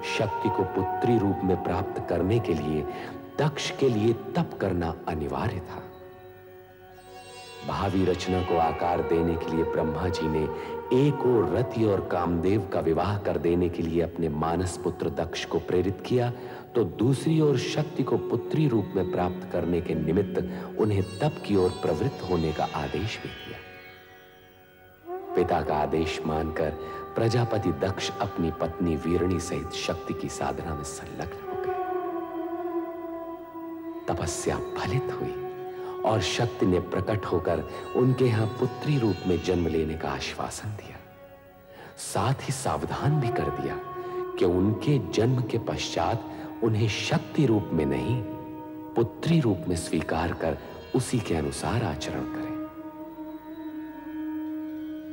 शक्ति को पुत्री रूप में प्राप्त करने के लिए दक्ष के लिए तप करना अनिवार्य था। भावी रचना को आकार देने के लिए ब्रह्मा जी ने एक ओर रति और कामदेव का विवाह कर देने के लिए अपने मानस पुत्र दक्ष को प्रेरित किया, तो दूसरी ओर शक्ति को पुत्री रूप में प्राप्त करने के निमित्त उन्हें तप की ओर प्रवृत्त होने का आदेश भी दिया। पिता का आदेश मानकर प्रजापति दक्ष अपनी पत्नी वीरणी सहित शक्ति की साधना में संलग्न हो गए। तपस्या फलित हुई और शक्ति ने प्रकट होकर उनके यहां पुत्री रूप में जन्म लेने का आश्वासन दिया। साथ ही सावधान भी कर दिया कि उनके जन्म के पश्चात उन्हें शक्ति रूप में नहीं, पुत्री रूप में स्वीकार कर उसी के अनुसार आचरण करें।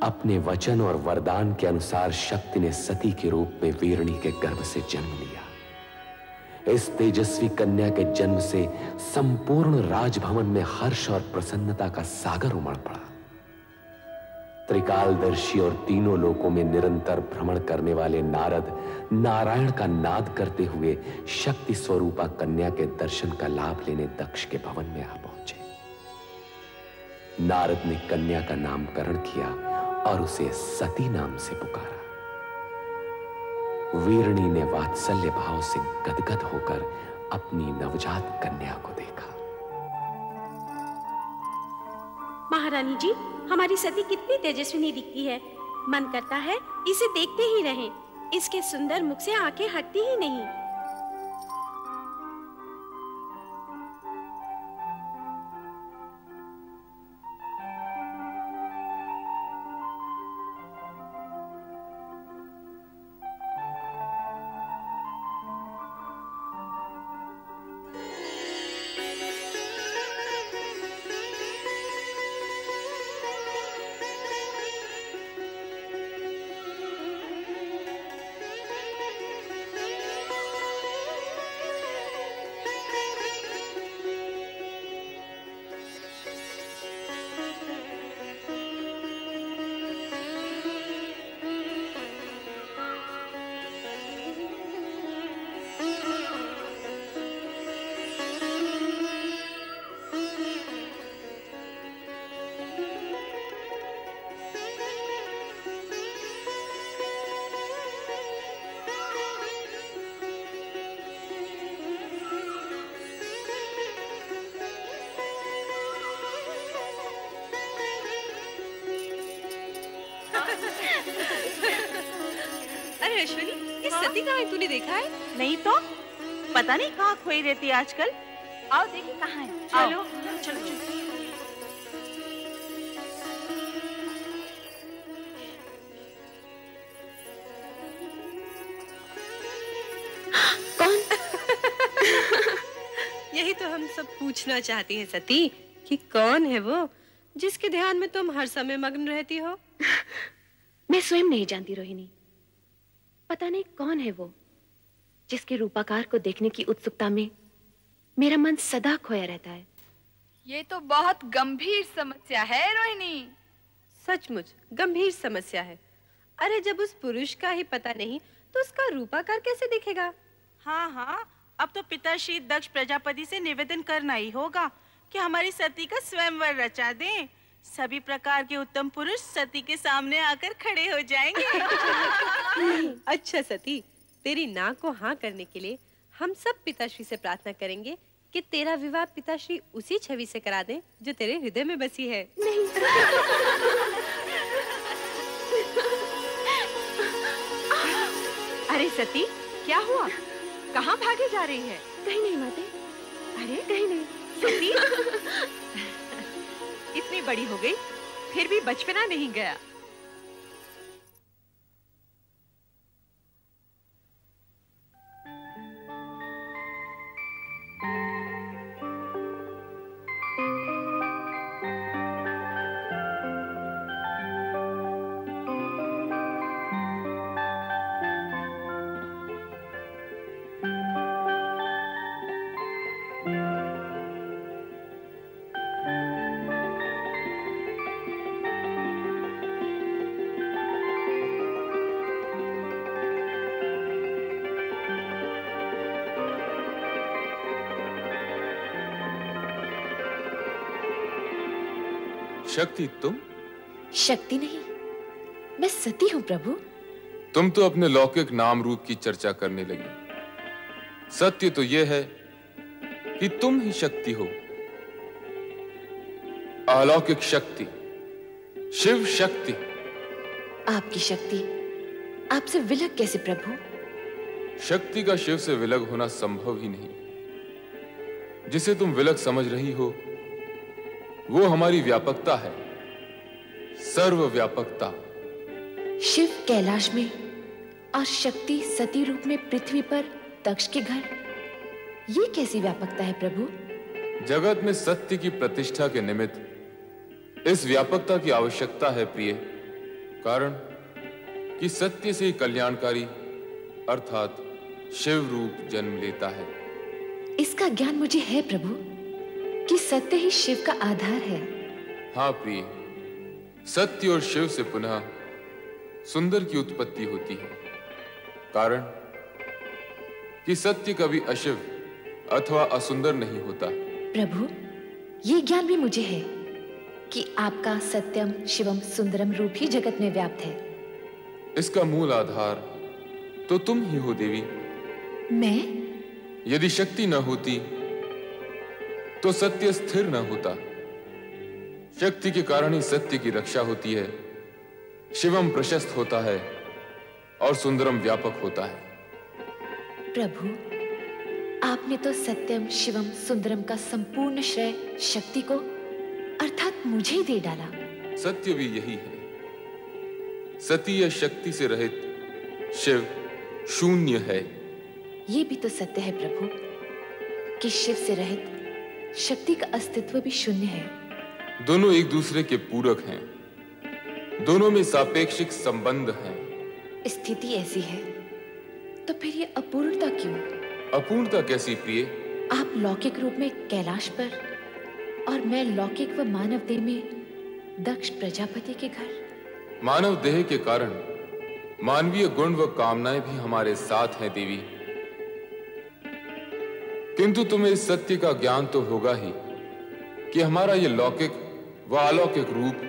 अपने वचन और वरदान के अनुसार शक्ति ने सती के रूप में वीरणी के गर्भ से जन्म लिया। इस तेजस्वी कन्या के जन्म से संपूर्ण राजभवन में हर्ष और प्रसन्नता का सागर उमड़ पड़ा। त्रिकालदर्शी और तीनों लोकों में निरंतर भ्रमण करने वाले नारद नारायण का नाद करते हुए शक्ति स्वरूपा कन्या के दर्शन का लाभ लेने दक्ष के भवन में आ पहुंचे। नारद ने कन्या का नामकरण किया और उसे सती नाम से पुकारा। वीरणी ने वात्सल्य भाव से गदगद होकर अपनी नवजात कन्या को देखा। महारानी जी, हमारी सती कितनी तेजस्विनी दिखती है। मन करता है इसे देखते ही रहें। इसके सुंदर मुख से आंखें हटती ही नहीं। अरे अश्विनी, ये सती कहाँ है? तूने देखा है? नहीं तो पता नहीं कहाँ खोई रहती है आजकल। आओ देखिए कहाँ है। चलो चलो चलो। कौन? यही तो हम सब पूछना चाहती हैं सती, कि कौन है वो जिसके ध्यान में तुम हर समय मग्न रहती हो? मैं स्वयं नहीं जानती रोहिणी। पता नहीं कौन है वो जिसके रूपाकार को देखने की उत्सुकता में मेरा मन सदा खोया रहता है। ये तो बहुत गंभीर समस्या है रोहिणी। सचमुच गंभीर समस्या है। अरे जब उस पुरुष का ही पता नहीं तो उसका रूपाकार कैसे दिखेगा? हाँ हाँ, अब तो पिताश्री दक्ष प्रजापति से निवेदन करना ही होगा कि हमारी सती का स्वयंवर रचा दें। सभी प्रकार के उत्तम पुरुष सती के सामने आकर खड़े हो जाएंगे। अच्छा सती, तेरी ना को हाँ करने के लिए हम सब पिताश्री से प्रार्थना करेंगे कि तेरा विवाह पिताश्री उसी छवि से करा दें जो तेरे हृदय में बसी है। नहीं। अरे सती, क्या हुआ? कहाँ भागे जा रही है? कहीं नहीं माते। अरे कहीं नहीं। सती इतनी बड़ी हो गई फिर भी बचपना नहीं गया। शक्ति तुम? शक्ति नहीं, मैं सती हूँ प्रभु। तुम तो अपने लौकिक नाम रूप की चर्चा करने लगी। सत्य तो यह है कि तुम ही शक्ति हो, अलौकिक शक्ति, शिव शक्ति। आपकी शक्ति आपसे विलग कैसे प्रभु? शक्ति का शिव से विलग होना संभव ही नहीं। जिसे तुम विलग समझ रही हो वो हमारी व्यापकता है, सर्वव्यापकता। शिव कैलाश में और शक्ति सती रूप में पृथ्वी पर दक्ष के घर, ये कैसी व्यापकता है प्रभु? जगत में सत्य की प्रतिष्ठा के निमित्त इस व्यापकता की आवश्यकता है प्रिय। कारण कि सत्य से ही कल्याणकारी अर्थात शिव रूप जन्म लेता है। इसका ज्ञान मुझे है प्रभु कि सत्य ही शिव का आधार है। हाँ प्रिय, सत्य और शिव से पुनः सुंदर की उत्पत्ति होती है। कारण कि सत्य कभी अशिव अथवा असुंदर नहीं होता। प्रभु, ये ज्ञान भी मुझे है कि आपका सत्यम शिवम सुंदरम रूप ही जगत में व्याप्त है। इसका मूल आधार तो तुम ही हो देवी। मैं? यदि शक्ति न होती तो सत्य स्थिर न होता। शक्ति के कारण ही सत्य की रक्षा होती है, शिवम प्रशस्त होता है और सुंदरम व्यापक होता है। प्रभु, आपने तो सत्यम शिवम सुंदरम का संपूर्ण श्रेय शक्ति को अर्थात मुझे ही दे डाला। सत्य भी यही है। सती या शक्ति से रहित शिव शून्य है। ये भी तो सत्य है प्रभु कि शिव से रहित शक्ति का अस्तित्व भी शून्य है। दोनों एक दूसरे के पूरक हैं। दोनों में सापेक्षिक संबंध हैं। स्थिति ऐसी है तो फिर ये अपूर्णता क्यों? अपूर्णता कैसी प्रिय? आप लौकिक रूप में कैलाश पर और मैं लौकिक व मानव देह में दक्ष प्रजापति के घर। मानव देह के कारण मानवीय गुण व कामनाएं भी हमारे साथ हैं देवी। किंतु तुम्हें इस सत्य का ज्ञान तो होगा ही कि हमारा यह लौकिक व अलौकिक रूप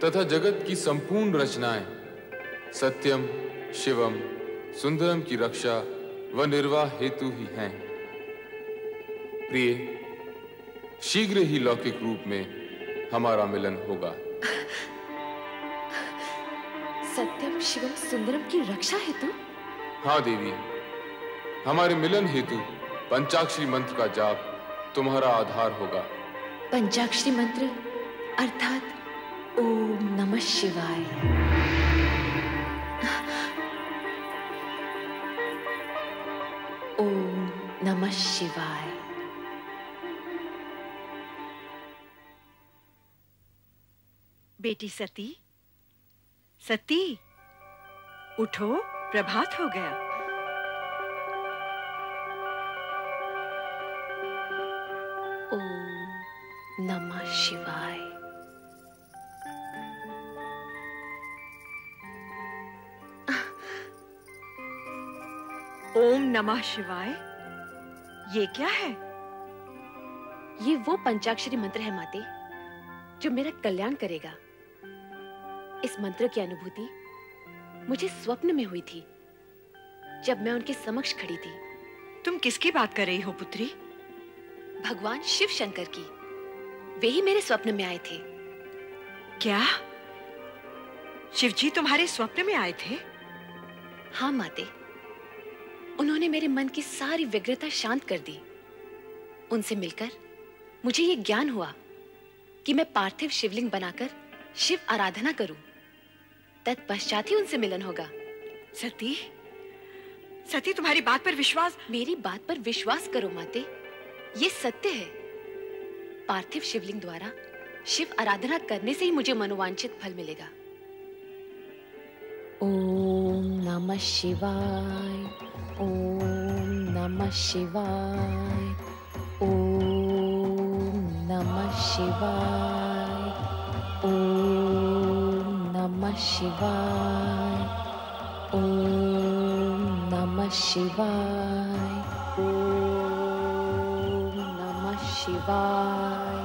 तथा जगत की संपूर्ण रचनाएं सत्यम शिवम सुंदरम की रक्षा व निर्वाह हेतु ही हैं। प्रिय, शीघ्र ही लौकिक रूप में हमारा मिलन होगा। सत्यम शिवम सुंदरम की रक्षा हेतु? हाँ देवी, हमारे मिलन हेतु पंचाक्षरी मंत्र का जाप तुम्हारा आधार होगा। पंचाक्षरी मंत्र अर्थात ओम नमः शिवाय। ओम नमः शिवाय। बेटी सती, सती उठो, प्रभात हो गया। ओम नमः शिवाय। ओम नमः शिवाय, ये क्या है? ये वो पंचाक्षरी मंत्र है माते जो मेरा कल्याण करेगा। इस मंत्र की अनुभूति मुझे स्वप्न में हुई थी जब मैं उनके समक्ष खड़ी थी। तुम किसकी बात कर रही हो पुत्री? भगवान शिव शंकर की। वे ही मेरे स्वप्न में आए थे। क्या शिवजी तुम्हारे स्वप्न में आए थे? हाँ माते, उन्होंने मेरे मन की सारी व्यग्रता शांत कर दी। उनसे मिलकर मुझे ये ज्ञान हुआ कि मैं पार्थिव शिवलिंग बनाकर शिव आराधना करूं। तत्पश्चात ही उनसे मिलन होगा। सती, सती तुम्हारी बात पर विश्वास। मेरी बात पर विश्वास करो माते, ये सत्य है। पार्थिव शिवलिंग द्वारा शिव आराधना करने से ही मुझे मनोवांछित फल मिलेगा। ओम नमः शिवाय। ओम नमः शिवाय। ओम नमः शिवाय। ओम नमः शिवाय। ओम नमः शिवाय। ओम नमः शिवाय।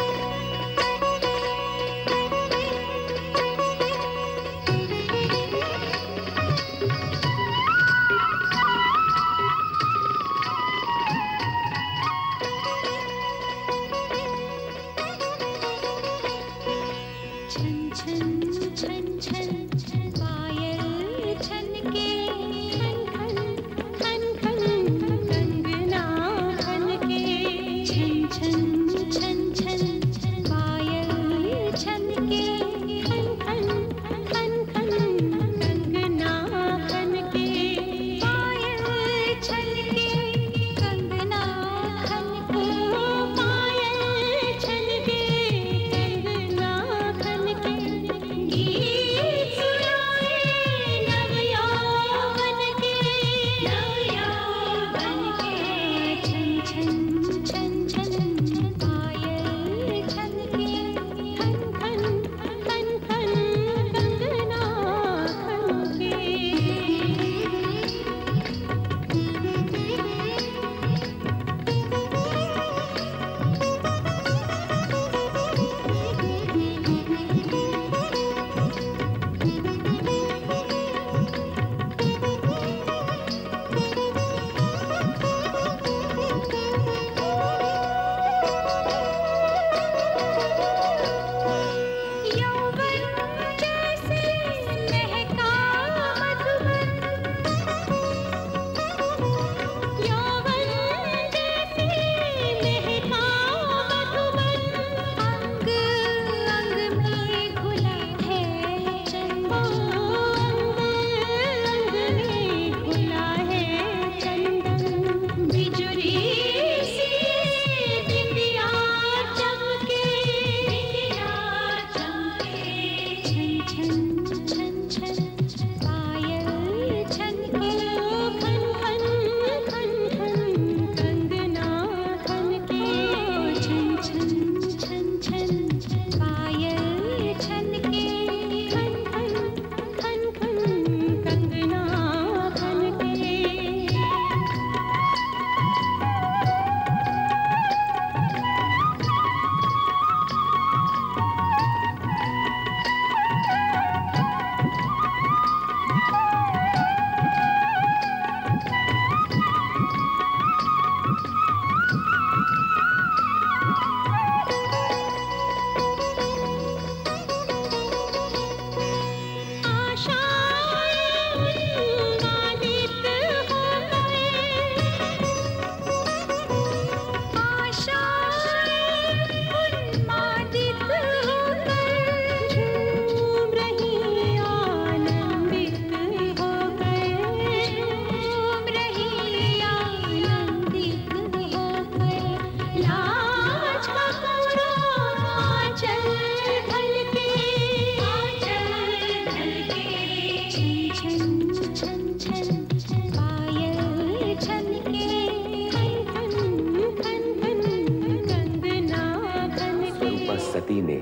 सती ने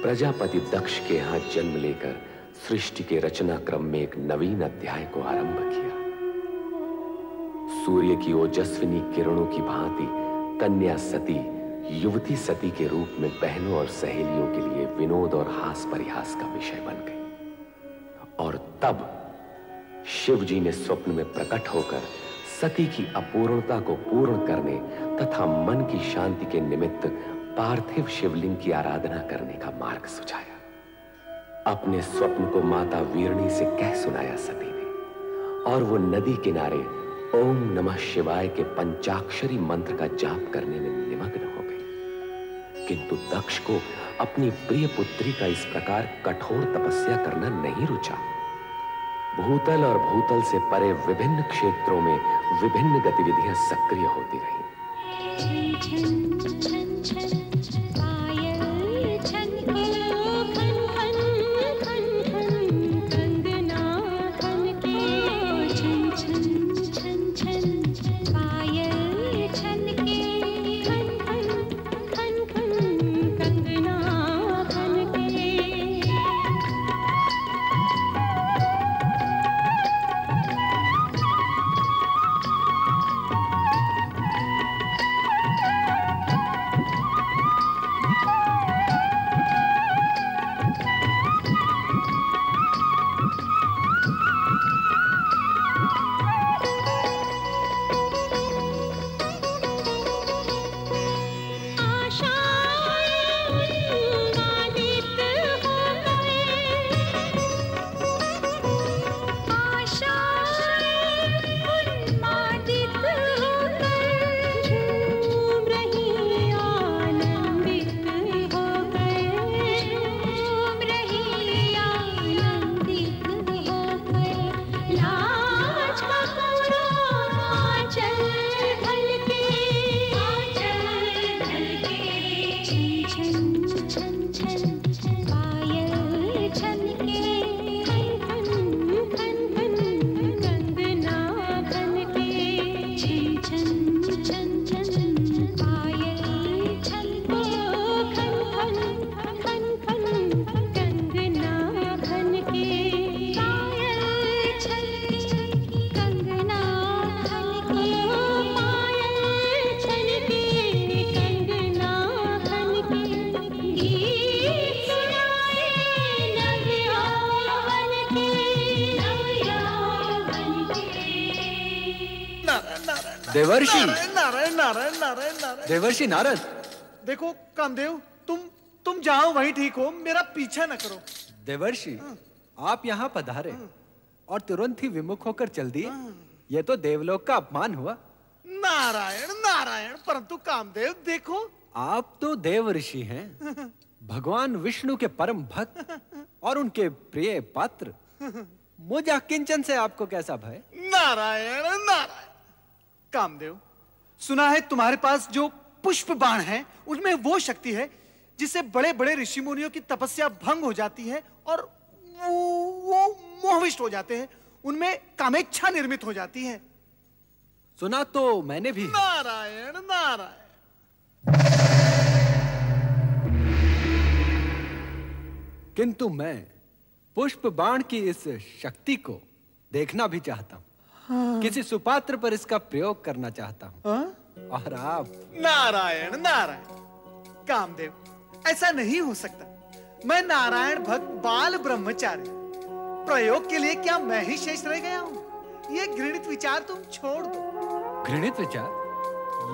प्रजापति दक्ष के यहाँ जन्म लेकर सृष्टि के रचना क्रम में एक नवीन अध्याय को आरंभ किया। सूर्य की ओजस्विनी किरणों की भांति कन्या सती युवती सती के रूप में बहनों और सहेलियों के लिए विनोद और हास परिहास का विषय बन गई। और तब शिव जी ने स्वप्न में प्रकट होकर सती की अपूर्णता को पूर्ण करने तथा मन की शांति के निमित्त पार्थिव शिवलिंग की आराधना करने का मार्ग सुझाया। अपने स्वप्न को माता वीरणी से कह सुनाया सती ने, और वो नदी किनारे ओम नमः शिवाय के पंचाक्षरी मंत्र का जाप करने में निमग्न हो गई। किंतु दक्ष को अपनी प्रिय पुत्री का इस प्रकार कठोर तपस्या करना नहीं रुचा। भूतल और भूतल से परे विभिन्न क्षेत्रों में विभिन्न गतिविधियां सक्रिय होती रहीं। देवर्षि नारायण नारायण नारायण नारायण नारायण। देवर्षि नारद। देखो कामदेव, तुम जहां वहीं ठीक हो, मेरा पीछा न करो। देवर्षि आप यहाँ पधारे और तुरंत ही विमुख होकर चल दिए। यह तो देवलोक का अपमान हुआ। नारायण नारायण, परंतु कामदेव देखो, आप तो देव ऋषि हैं, भगवान विष्णु के परम भक्त और उनके प्रिय पात्र। मुझ अकिंचन से आपको कैसा भय? नारायण नारायण। कामदेव, सुना है तुम्हारे पास जो पुष्प बाण है उनमें वो शक्ति है जिससे बड़े बड़े ऋषि मुनियों की तपस्या भंग हो जाती है और वो मोहविष्ट हो जाते हैं, उनमें कामेच्छा निर्मित हो जाती है। सुना तो मैंने भी। नारायण नारायण। किंतु मैं पुष्प बाण की इस शक्ति को देखना भी चाहता हूँ। किसी सुपात्र पर इसका प्रयोग करना चाहता हूँ। और आप? नारायण नारायण। कामदेव, ऐसा नहीं हो सकता। मैं नारायण भक्त बाल ब्रह्मचारी, प्रयोग के लिए क्या मैं ही शेष रह गया हूँ? ये घृणित विचार तुम छोड़ दो। घृणित विचार?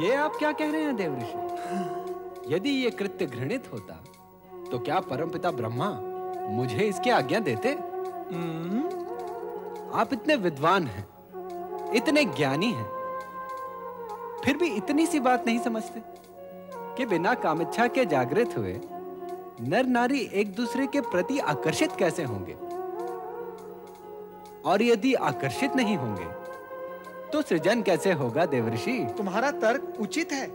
ये आप क्या कह रहे हैं देवऋषि? यदि ये कृत्य घृणित होता तो क्या परमपिता ब्रह्मा मुझे इसकी आज्ञा देते? आप इतने विद्वान हैं, इतने ज्ञानी हैं, फिर भी इतनी सी बात नहीं समझते कि बिना कामेच्छा के जागृत हुए नर नारी एक दूसरे के प्रति आकर्षित कैसे होंगे? और यदि आकर्षित नहीं होंगे तो सृजन कैसे होगा देवर्षि? तुम्हारा तर्क उचित है।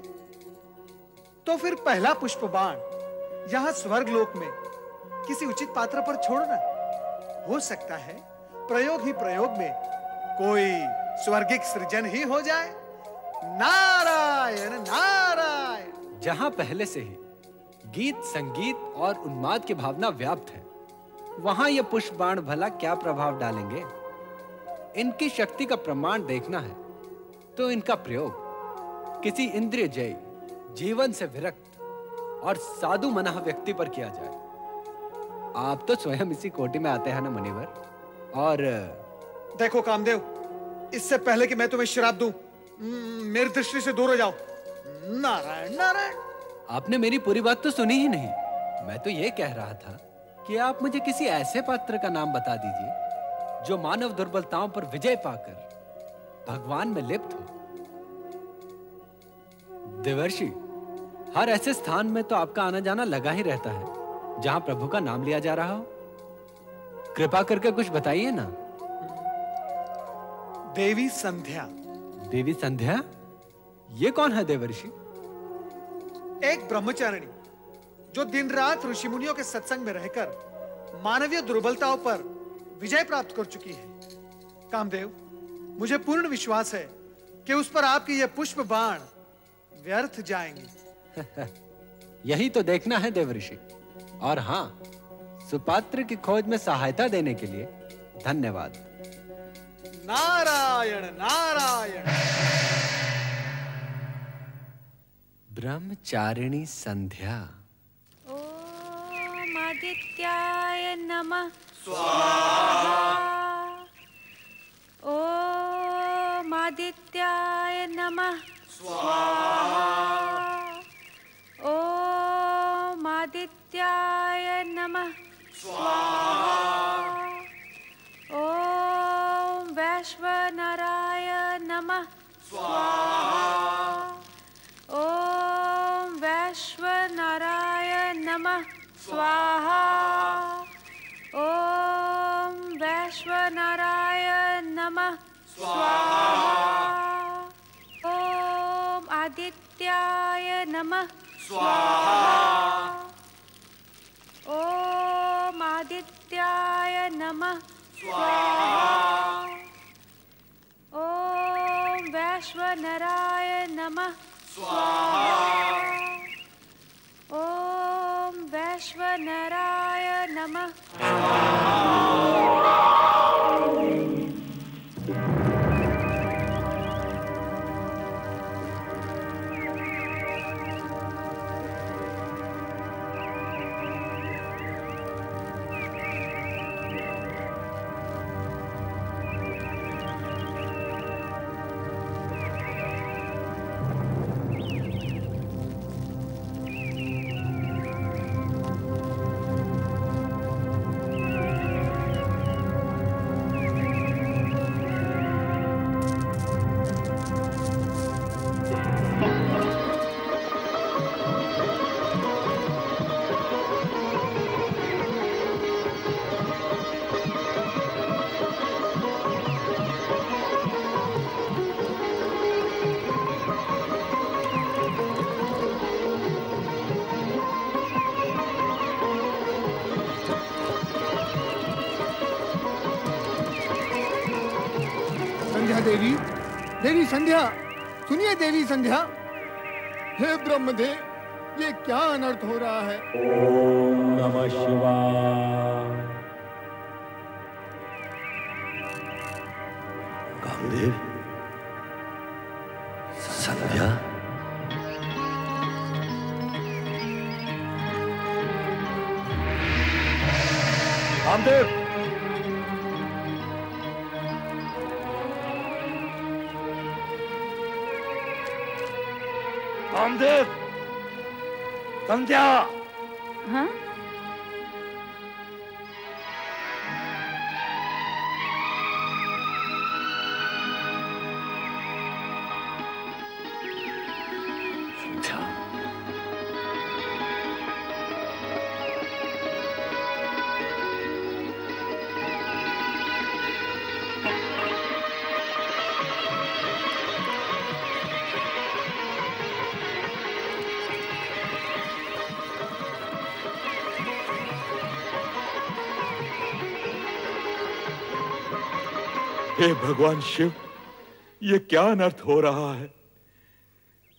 तो फिर पहला पुष्प बाण यहाँ स्वर्ग लोक में किसी उचित पात्र पर छोड़ना। हो सकता है प्रयोग ही प्रयोग में कोई स्वर्गिक सृजन ही हो जाए। नारायण नारायण। जहां पहले से ही गीत संगीत और उन्माद की भावना व्याप्त है, वहां ये पुष्प बाण भला क्या प्रभाव डालेंगे? इनकी शक्ति का प्रमाण देखना है तो इनका प्रयोग किसी इंद्रिय जय, जीवन से विरक्त और साधु मना व्यक्ति पर किया जाए। आप तो स्वयं इसी कोटि में आते हैं ना मुनिवर। और देखो कामदेव, इससे पहले कि मैं तुम्हें श्राप दूं, मेरी दृष्टि से दूर हो जाओ। नारायण नारायण। आपने मेरी पूरी बात तो सुनी ही नहीं। मैं तो ये कह रहा था कि आप मुझे किसी ऐसे पात्र का नाम बता दीजिए जो मानव दुर्बलताओं पर विजय पाकर भगवान में लिप्त हो। देवर्षि, हर ऐसे स्थान में तो आपका आना जाना लगा ही रहता है जहां प्रभु का नाम लिया जा रहा हो। कृपा करके कुछ बताइए ना। देवी संध्या। देवी संध्या? ये कौन है देवर्षि? एक ब्रह्मचारिणी जो दिन रात ऋषि मुनियों के सत्संग में रहकर मानवीय दुर्बलताओं पर विजय प्राप्त कर चुकी है। कामदेव, मुझे पूर्ण विश्वास है कि उस पर आपके ये पुष्प बाण व्यर्थ जाएंगे। यही तो देखना है देवर्षि। और हां, सुपात्र की खोज में सहायता देने के लिए धन्यवाद। नारायण नारायण। ब्रह्मचारिणी संध्या। ओम आदित्याय नमः स्वाहा। ओम आदित्याय नमः स्वाहा। ओम आदित्याय नमः स्वाहा। ओम वैश्वनराय नमः स्वाहा। ओम वैश्वनराय नमः स्वाहा। ओम वैश्वनराय नमः स्वाहा। ओम आदित्याय नमः स्वाहा। ओम आदित्याय नमः स्वाहा। ओम वैश्वनराय नमः स्वाहा। ओम वैश्वनराय नमः संध्या देवी, देवी संध्या, सुनिए देवी संध्या। हे ब्रह्मदेव, ये क्या अनर्थ हो रहा है? ओम नमः शिवाय। कामदेव, संध्या, कामदेव, कामदेव, संध्या। हाँ? हे भगवान शिव, ये क्या अनर्थ हो रहा है?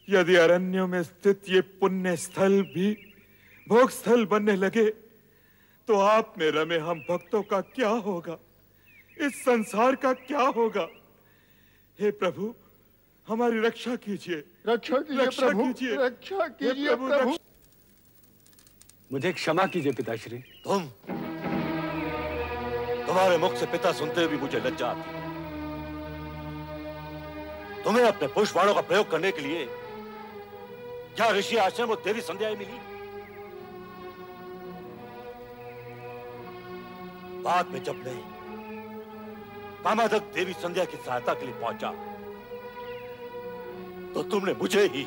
यदि अरण्यों में स्थित ये पुण्य स्थल भी भोग स्थल बनने लगे तो आप में रमे हम भक्तों का क्या होगा? इस संसार का क्या होगा? हे प्रभु, हमारी रक्षा कीजिए, रक्षा कीजिए प्रभु, रक्षा कीजिए प्रभु। मुझे क्षमा कीजिए पिताश्री। तुम्हारे मुख से पिता सुनते भी मुझे लज्जा आती है। तुम्हें अपने पुष्प बाणों का प्रयोग करने के लिए क्या ऋषि आश्रम और देवी संध्याएं मिली? बाद में जब मैं कामादक देवी संध्या की सहायता के लिए पहुंचा तो तुमने मुझे ही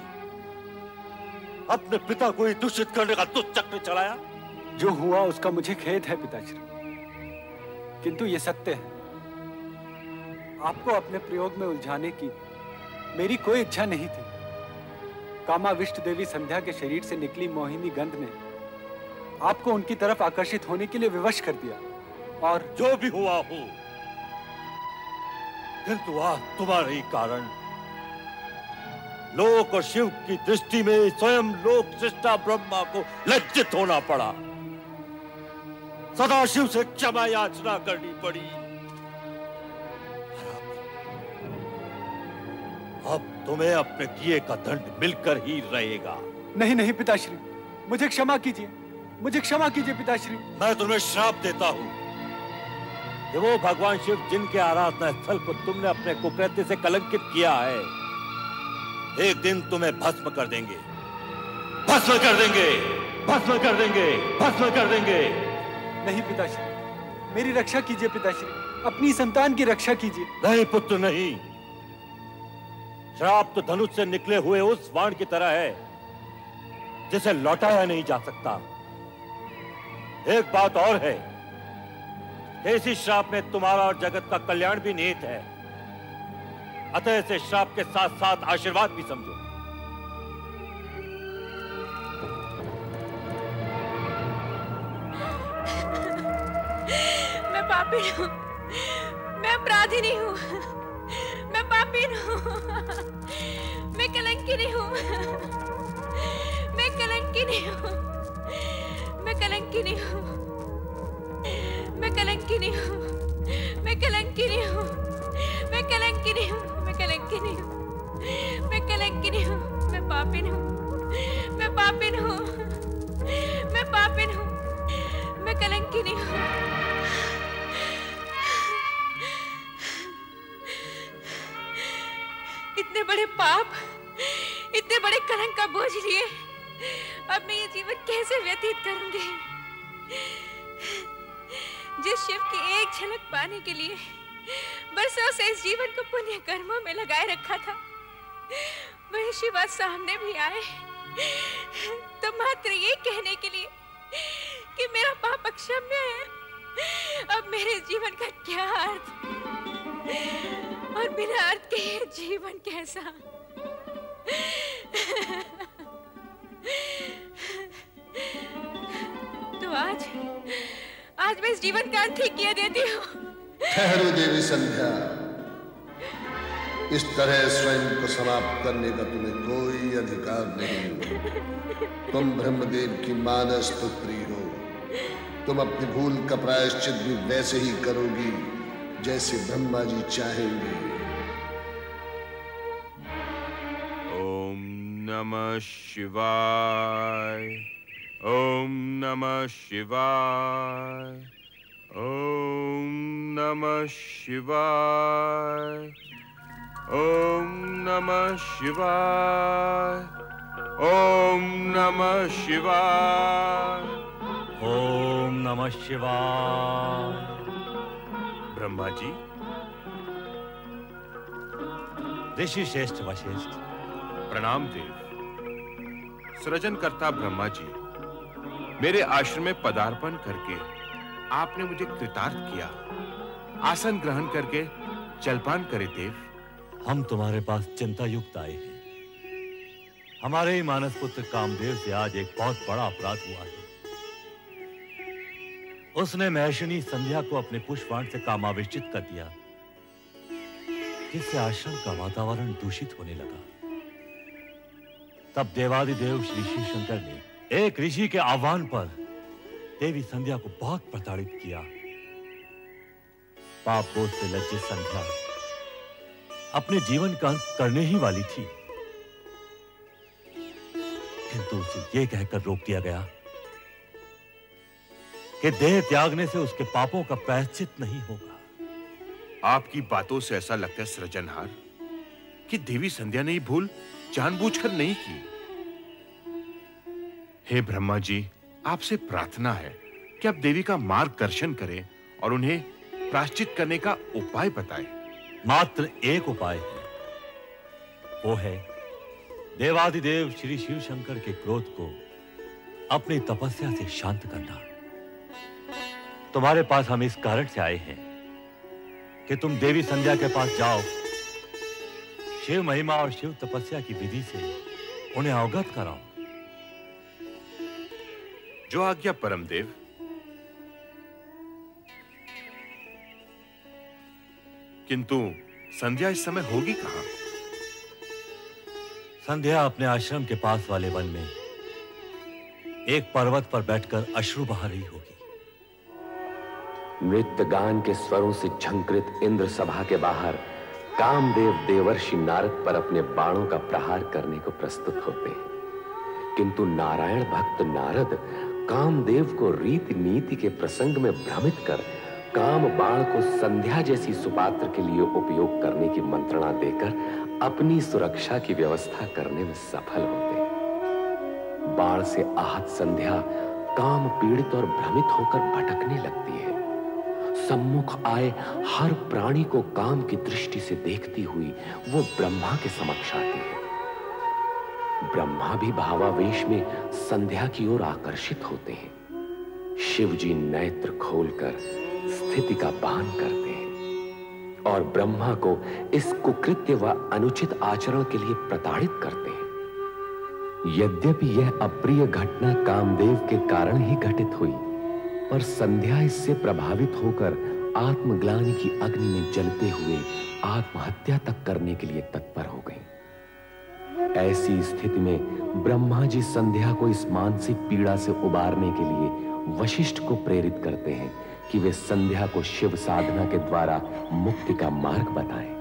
अपने पिता को ही दूषित करने का दुष्ट चक्र चलाया। जो हुआ उसका मुझे खेद है पिताश्री, किंतु ये सत्य है। आपको अपने प्रयोग में उलझाने की मेरी कोई इच्छा नहीं थी। कामाविष्ट देवी संध्या के शरीर से निकली मोहिनी गंध ने आपको उनकी तरफ आकर्षित होने के लिए विवश कर दिया। और जो भी हुआ हो, किंतु आज तुम्हारे ही कारण लोक और शिव की दृष्टि में स्वयं लोक सृष्टा ब्रह्मा को लज्जित होना पड़ा। सदाशिव से क्षमा याचना करनी पड़ी। अब तुम्हें अपने किए का दंड मिलकर ही रहेगा। नहीं नहीं पिताश्री, मुझे क्षमा कीजिए, मुझे क्षमा कीजिए पिताश्री। मैं तुम्हें श्राप देता हूं कि वो भगवान शिव जिनके आराधना स्थल को तुमने अपने कुकृत्य से कलंकित किया है, एक दिन तुम्हें भस्म कर देंगे, भस्म कर देंगे, भस्म कर देंगे, भस्म कर देंगे। नहीं पिताश्री, मेरी रक्षा कीजिए पिताश्री, अपनी संतान की रक्षा कीजिए। नहीं पुत्र नहीं, श्राप तो धनुष से निकले हुए उस बाण की तरह है जिसे लौटाया नहीं जा सकता। एक बात और है, इसी श्राप में तुम्हारा और जगत का कल्याण भी निहित है। अतः इसे श्राप के साथ साथ आशीर्वाद भी समझो। मैं पापी हूँ, मैं अपराधी हूँ, मैं पापी हूँ, मैं कलंकिनी हूँ, मैं कलंकिनी हूँ, मैं कलंकिनी हूँ, मैं कलंकिनी हूँ, मैं कलंकिनी हूँ, मैं कलंकिनी हूँ, मैं कलंकिनी हूँ, मैं कलंकिनी हूँ, मैं पापिन हूँ, मैं पापिन हूँ, मैं पापिन हूँ, मैं कलंकिनी हूँ। इतने बड़े पाप, इतने बड़े कलंक का बोझ लिए अब मैं ये जीवन कैसे व्यतीत करूंगी? जिस शिव की एक झलक पाने के लिए बरसों से इस जीवन को पुण्य कर्मों में लगाए रखा था, वही शिव आज सामने भी आए तो मात्र ये कहने के लिए कि मेरा पाप अक्षम्य है। अब मेरे जीवन का क्या अर्थ और बिना अर्थ के ये जीवन कैसा? तो आज मैं इस जीवन का अंत ही किए देती हूँ। ठहरो देवी संध्या, इस तरह स्वयं को समाप्त करने का तुम्हें कोई अधिकार नहीं। तुम ब्रह्मदेव की मानस पुत्री हो। तुम अपनी भूल का प्रायश्चित भी वैसे ही करोगी जैसे ब्रह्मा जी चाहेंगे। ओम नमः शिवाय। ओम नमः शिवाय। ओम नमः शिवाय। ओम नमः शिवाय। ओम नमः शिवाय। ओम नमः शिवाय। ब्रह्मा जी। ऋषि श्रेष्ठ वशिष्ठ। प्रणाम देव। सृजनकर्ता ब्रह्मा जी, मेरे आश्रम में पदार्पण करके आपने मुझे कृतार्थ किया। आसन ग्रहण करके जलपान करे देव। हम तुम्हारे पास चिंता युक्त आए हैं। हमारे ही मानस पुत्र कामदेव से आज एक बहुत बड़ा अपराध हुआ है। उसने महर्षिणी संध्या को अपने पुष्पबाण से कामाविष्टित कर दिया, जिससे आश्रम का वातावरण दूषित होने लगा। तब देवादिदेव श्री शिव शंकर ने एक ऋषि के आह्वान पर देवी संध्या को बहुत प्रताड़ित किया। पाप बोझ से लज्जित संध्या अपने जीवन का अंत करने ही वाली थी, किंतु उसे यह कहकर रोक दिया गया कि देह त्यागने से उसके पापों का प्रायश्चित नहीं होगा। आपकी बातों से ऐसा लगता है सृजनहार कि देवी संध्या ने भूल जानबूझकर नहीं की। हे ब्रह्मा जी, आपसे प्रार्थना है कि आप देवी का मार्गदर्शन करें और उन्हें प्रायश्चित करने का उपाय बताएं। मात्र एक उपाय है, वो है देवादिदेव श्री शिव शंकर के क्रोध को अपनी तपस्या से शांत करना। तुम्हारे पास हम इस कारण से आए हैं कि तुम देवी संध्या के पास जाओ, शिव महिमा और शिव तपस्या की विधि से उन्हें अवगत कराओ। जो आज्ञा परमदेव। किंतु संध्या इस समय होगी कहां? संध्या अपने आश्रम के पास वाले वन में एक पर्वत पर बैठकर अश्रु बहा रही होगी। नृत्य गान के स्वरों से झंकृत इंद्र सभा के बाहर कामदेव देवर्षि नारद पर अपने बाणों का प्रहार करने को प्रस्तुत होते हैं, किंतु नारायण भक्त नारद कामदेव को रीति नीति के प्रसंग में भ्रमित कर काम बाण को संध्या जैसी सुपात्र के लिए उपयोग करने की मंत्रणा देकर अपनी सुरक्षा की व्यवस्था करने में सफल होते हैं। बाण से आहत संध्या काम पीड़ित और भ्रमित होकर भटकने लगती है। सम्मुख आए हर प्राणी को काम की दृष्टि से देखती हुई वो ब्रह्मा के समक्ष आती है। ब्रह्मा भी भावावेश में संध्या की ओर आकर्षित होते हैं। शिवजी नेत्र खोलकर स्थिति का भान करते हैं और ब्रह्मा को इस कुकृत्य व अनुचित आचरण के लिए प्रताड़ित करते हैं। यद्यपि यह अप्रिय घटना कामदेव के कारण ही घटित हुई, पर संध्या इससे प्रभावित होकर आत्मग्लानि की अग्नि में जलते हुए आत्महत्या तक करने के लिए तत्पर हो गई। ऐसी स्थिति में ब्रह्मा जी संध्या को इस मानसिक पीड़ा से उबारने के लिए वशिष्ठ को प्रेरित करते हैं कि वे संध्या को शिव साधना के द्वारा मुक्ति का मार्ग बताएं।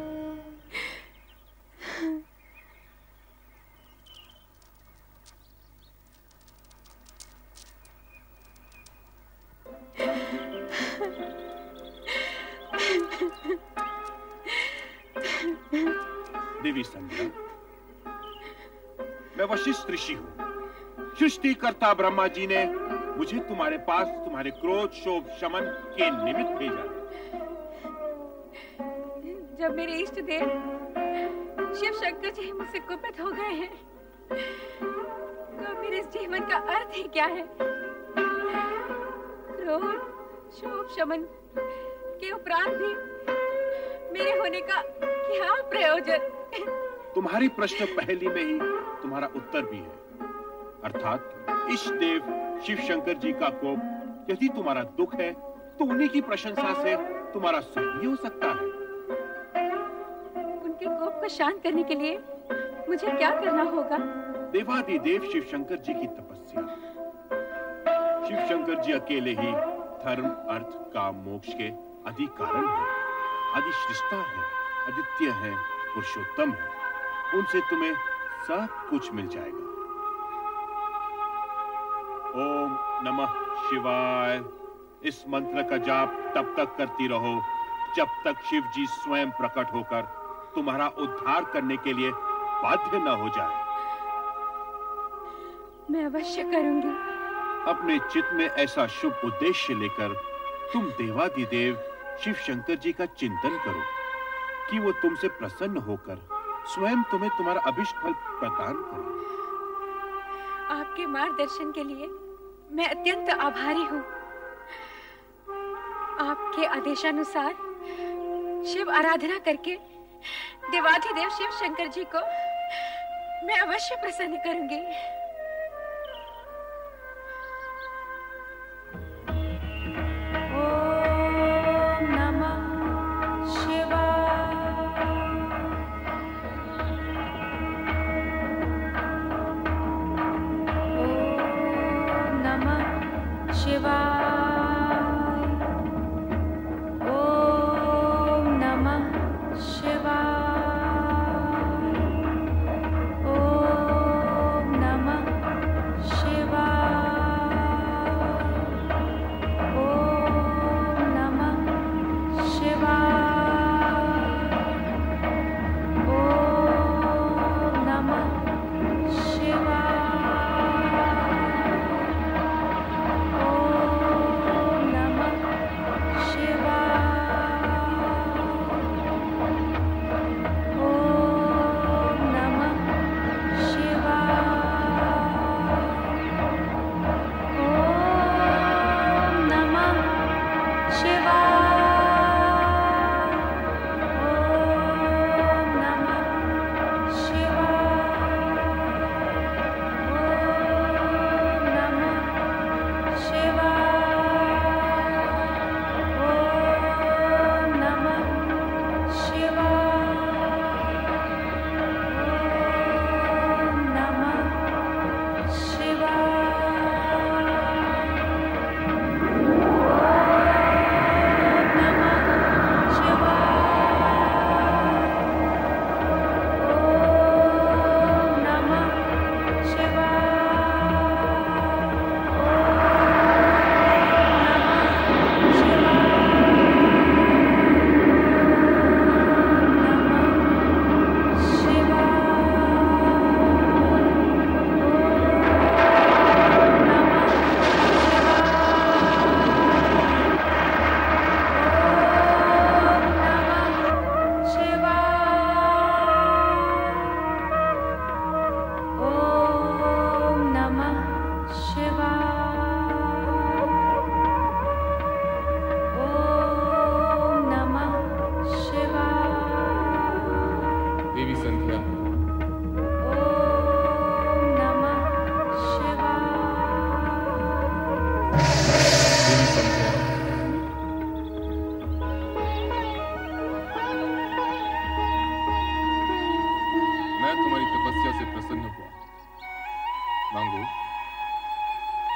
देवी संध्या, मैं वशिष्ठ ऋषि हूँ। सृष्टिकर्ता ब्रह्मा जी ने मुझे तुम्हारे पास तुम्हारे क्रोध शोभ शमन के निमित्त भेजा। जब मेरे इष्ट देव शिव शंकर जी मुझसे कुपित हो गए हैं, तो मेरे इस जीवन का अर्थ ही क्या है? क्रोध शोभ शमन के उपरांत भी मेरे होने का क्या प्रयोजन? तुम्हारी प्रश्न पहली में ही तुम्हारा उत्तर भी है, अर्थात इष्ट देव शिव शंकर जी का कोप यदि तुम्हारा दुख है तो उन्हीं की प्रशंसा से तुम्हारा सुख भी हो सकता है। उनके कोप को शांत करने के लिए मुझे क्या करना होगा? देवादिदेव शिव शंकर जी की तपस्या। शिव शंकर जी अकेले ही धर्म, अर्थ, काम, मोक्ष के आदि कारण है, आदि सृष्टा है, अद्वितीय है, पुरुषोत्तम है। उनसे तुम्हें सब कुछ मिल जाएगा। ओम नमः शिवाय इस मंत्र का जाप तब तक करती रहो जब तक शिव जी स्वयं प्रकट होकर तुम्हारा उद्धार करने के लिए बाध्य न हो जाए। मैं अवश्य करूंगी। अपने चित्त में ऐसा शुभ उद्देश्य लेकर तुम देवादिदेव शिव शंकर जी का चिंतन करो कि वो तुमसे प्रसन्न होकर स्वयं तुम्हें तुम्हारा अभिष्ट फल प्रदान करे। आपके मार्गदर्शन के लिए मैं अत्यंत आभारी हूँ। आपके आदेशानुसार शिव आराधना करके देवाधिदेव शिव शंकर जी को मैं अवश्य प्रसन्न करूंगी। ओम नमः शिवाय। ओम नमः शिवाय।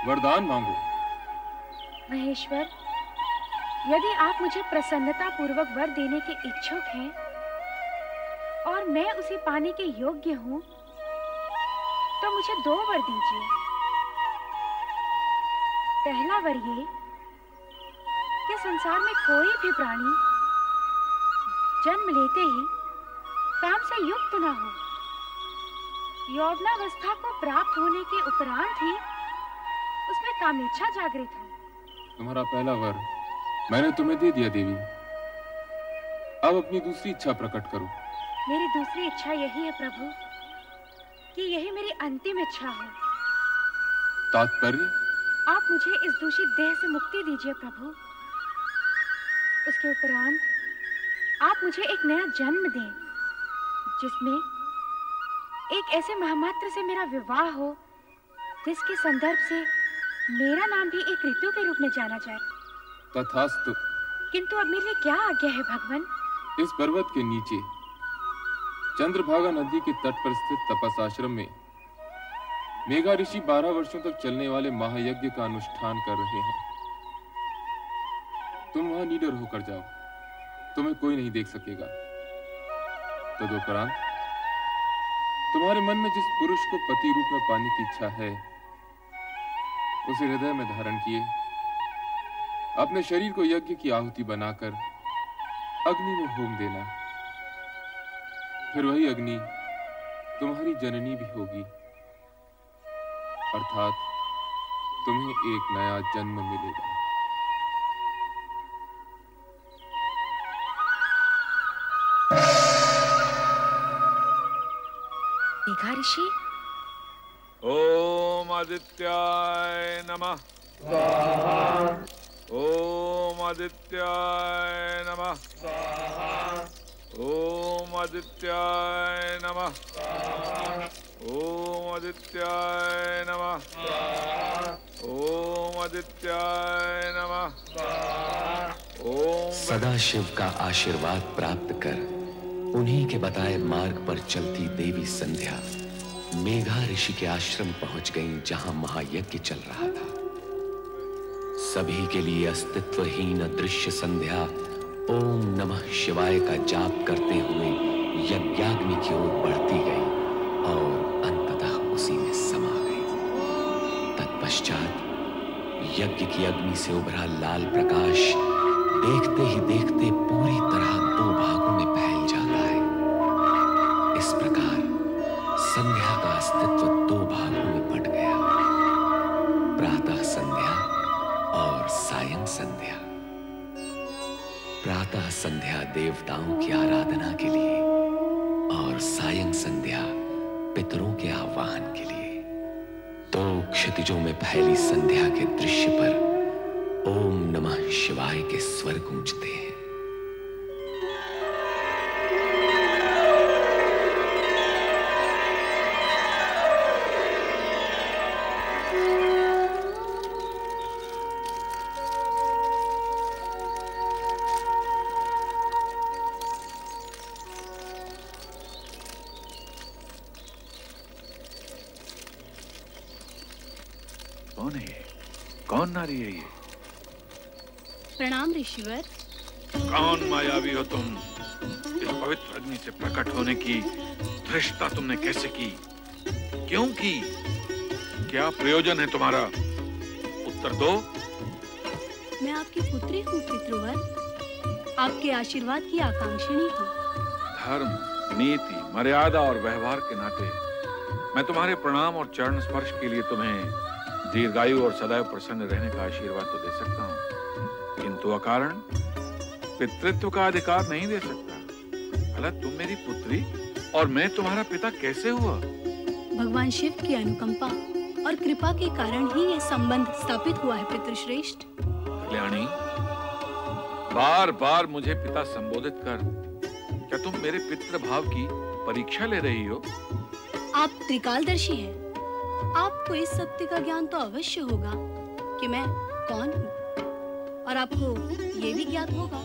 वरदान मांगो। महेश्वर, यदि आप मुझे प्रसन्नता पूर्वक वर देने के इच्छुक हैं और मैं उसे पाने के योग्य हूँ, तो मुझे 2 वर दीजिए। पहला वर ये कि संसार में कोई भी प्राणी जन्म लेते ही काम से युक्त न हो। यौवनावस्था को प्राप्त होने के उपरांत ही उसमें कामेच्छा जागृत हो। तुम्हारा पहला वर मैंने तुम्हें दे दिया देवी। अब अपनी दूसरी इच्छा प्रकट करो। मेरी दूसरी इच्छा यही है प्रभु कि यही मेरी अंतिम इच्छा हो। तात्पर्य? आप मुझे इस दूषित देह से मुक्ति दीजिए प्रभु। उसके उपरांत आप मुझे एक नया जन्म दें, जिसमें एक ऐसे महामात्र से मेरा विवाह हो जिसके संदर्भ से मेरा नाम भी एक ऋतु के रूप में जाना जाए। तथास्तु। किंतु अब मेरे लिए क्या आज्ञा है भगवान? इस पर्वत के नीचे चंद्रभागा नदी के तट पर स्थित तपस आश्रम में मेघा ऋषि 12 वर्षों तक चलने वाले महायज्ञ का अनुष्ठान कर रहे हैं। तुम वहां निडर होकर जाओ, तुम्हें कोई नहीं देख सकेगा। तदुपरांत तुम्हारे मन में जिस पुरुष को पति रूप में पाने की इच्छा है, उसे हृदय में धारण किए अपने शरीर को यज्ञ की आहुति बनाकर अग्नि में होम देना। फिर वही अग्नि तुम्हारी जननी भी होगी, अर्थात तुम्हें एक नया जन्म मिलेगा। मेघा ऋषि, ओम आदित्याय नमः स्वाहा। ओम आदित्याय नमः स्वाहा। ओम आदित्याय नमः स्वाहा। ओम आदित्याय नमः स्वाहा। ओम आदित्याय नमः स्वाहा। ओम सदाशिव का आशीर्वाद प्राप्त कर उन्हीं के बताए मार्ग पर चलती देवी संध्या मेघा ऋषि के आश्रम पहुंच गईं, जहां महायज्ञ चल रहा था। सभी के लिए अस्तित्वहीन अदृश्य संध्या ओम नमः शिवाय का जाप करते हुए यज्ञाग्नि की ओर बढ़ती गई और अंततः उसी में समा गई। तत्पश्चात यज्ञ की अग्नि से उभरा लाल प्रकाश देखते ही देखते पूरी तरह दो भागों में फैल जाता है। इस प्रकार संध्या का अस्तित्व दो भागों में बंट गया, प्रातः संध्या और सायं संध्या। प्रातः संध्या देवताओं की आराधना के लिए और सायं संध्या पितरों के आह्वान के लिए। दो क्षितिजों में फैली संध्या के दृश्य पर ओम नमः शिवाय के स्वर गूंजते हैं। कौन है ये? कौन नारी है ये? प्रणाम ऋषिवर। कौन मायावी हो तुम? इस पवित्र अग्नि से प्रकट होने की धृष्टता तुमने कैसे की? क्यों की? क्या प्रयोजन है तुम्हारा? उत्तर दो। मैं आपकी पुत्री हूँ पितृवर, आपके आशीर्वाद की आकांक्षिणी हूँ। धर्म, नीति, मर्यादा और व्यवहार के नाते मैं तुम्हारे प्रणाम और चरण स्पर्श के लिए तुम्हें दीर्घायु और सदैव प्रसन्न रहने का आशीर्वाद तो दे सकता हूँ, किंतु अकारण पितृत्व का अधिकार नहीं दे सकता। भला तुम मेरी पुत्री और मैं तुम्हारा पिता कैसे हुआ? भगवान शिव की अनुकंपा और कृपा के कारण ही यह संबंध स्थापित हुआ है पितृश्रेष्ठ। कल्याणी, बार बार मुझे पिता संबोधित कर क्या तुम मेरे पितृभाव की परीक्षा ले रही हो? आप त्रिकालदर्शी हैं। आपको इस सत्य का ज्ञान तो अवश्य होगा कि मैं कौन हूँ, और आपको ये भी ज्ञात होगा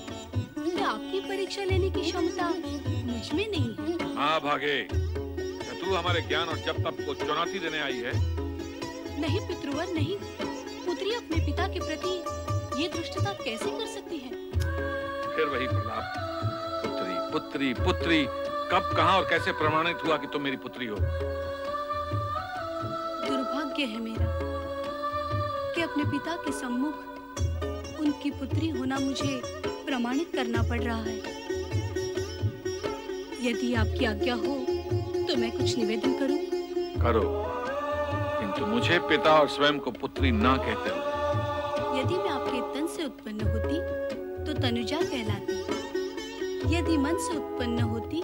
कि आपकी परीक्षा लेने की क्षमता मुझ में नहीं है। हाँ भागे, क्या तू हमारे ज्ञान और जप तप को चुनौती देने आई है? नहीं पितृवर, नहीं। पुत्री अपने पिता के प्रति ये दुष्टता कैसे कर सकती है? फिर वही प्रलाप, पुत्री पुत्री पुत्री। कब, कहाँ और कैसे प्रमाणित हुआ कि तुम मेरी पुत्री हो? दुर्भाग्य है मेरा कि अपने पिता के सम्मुख उनकी पुत्री होना मुझे प्रमाणित करना पड़ रहा है। यदि आपकी आज्ञा हो तो मैं कुछ निवेदन करूं? करो, किंतु मुझे पिता और स्वयं को पुत्री ना कहते हो। यदि मैं आपके तन से उत्पन्न होती तो तनुजा कहलाती, यदि मन से उत्पन्न होती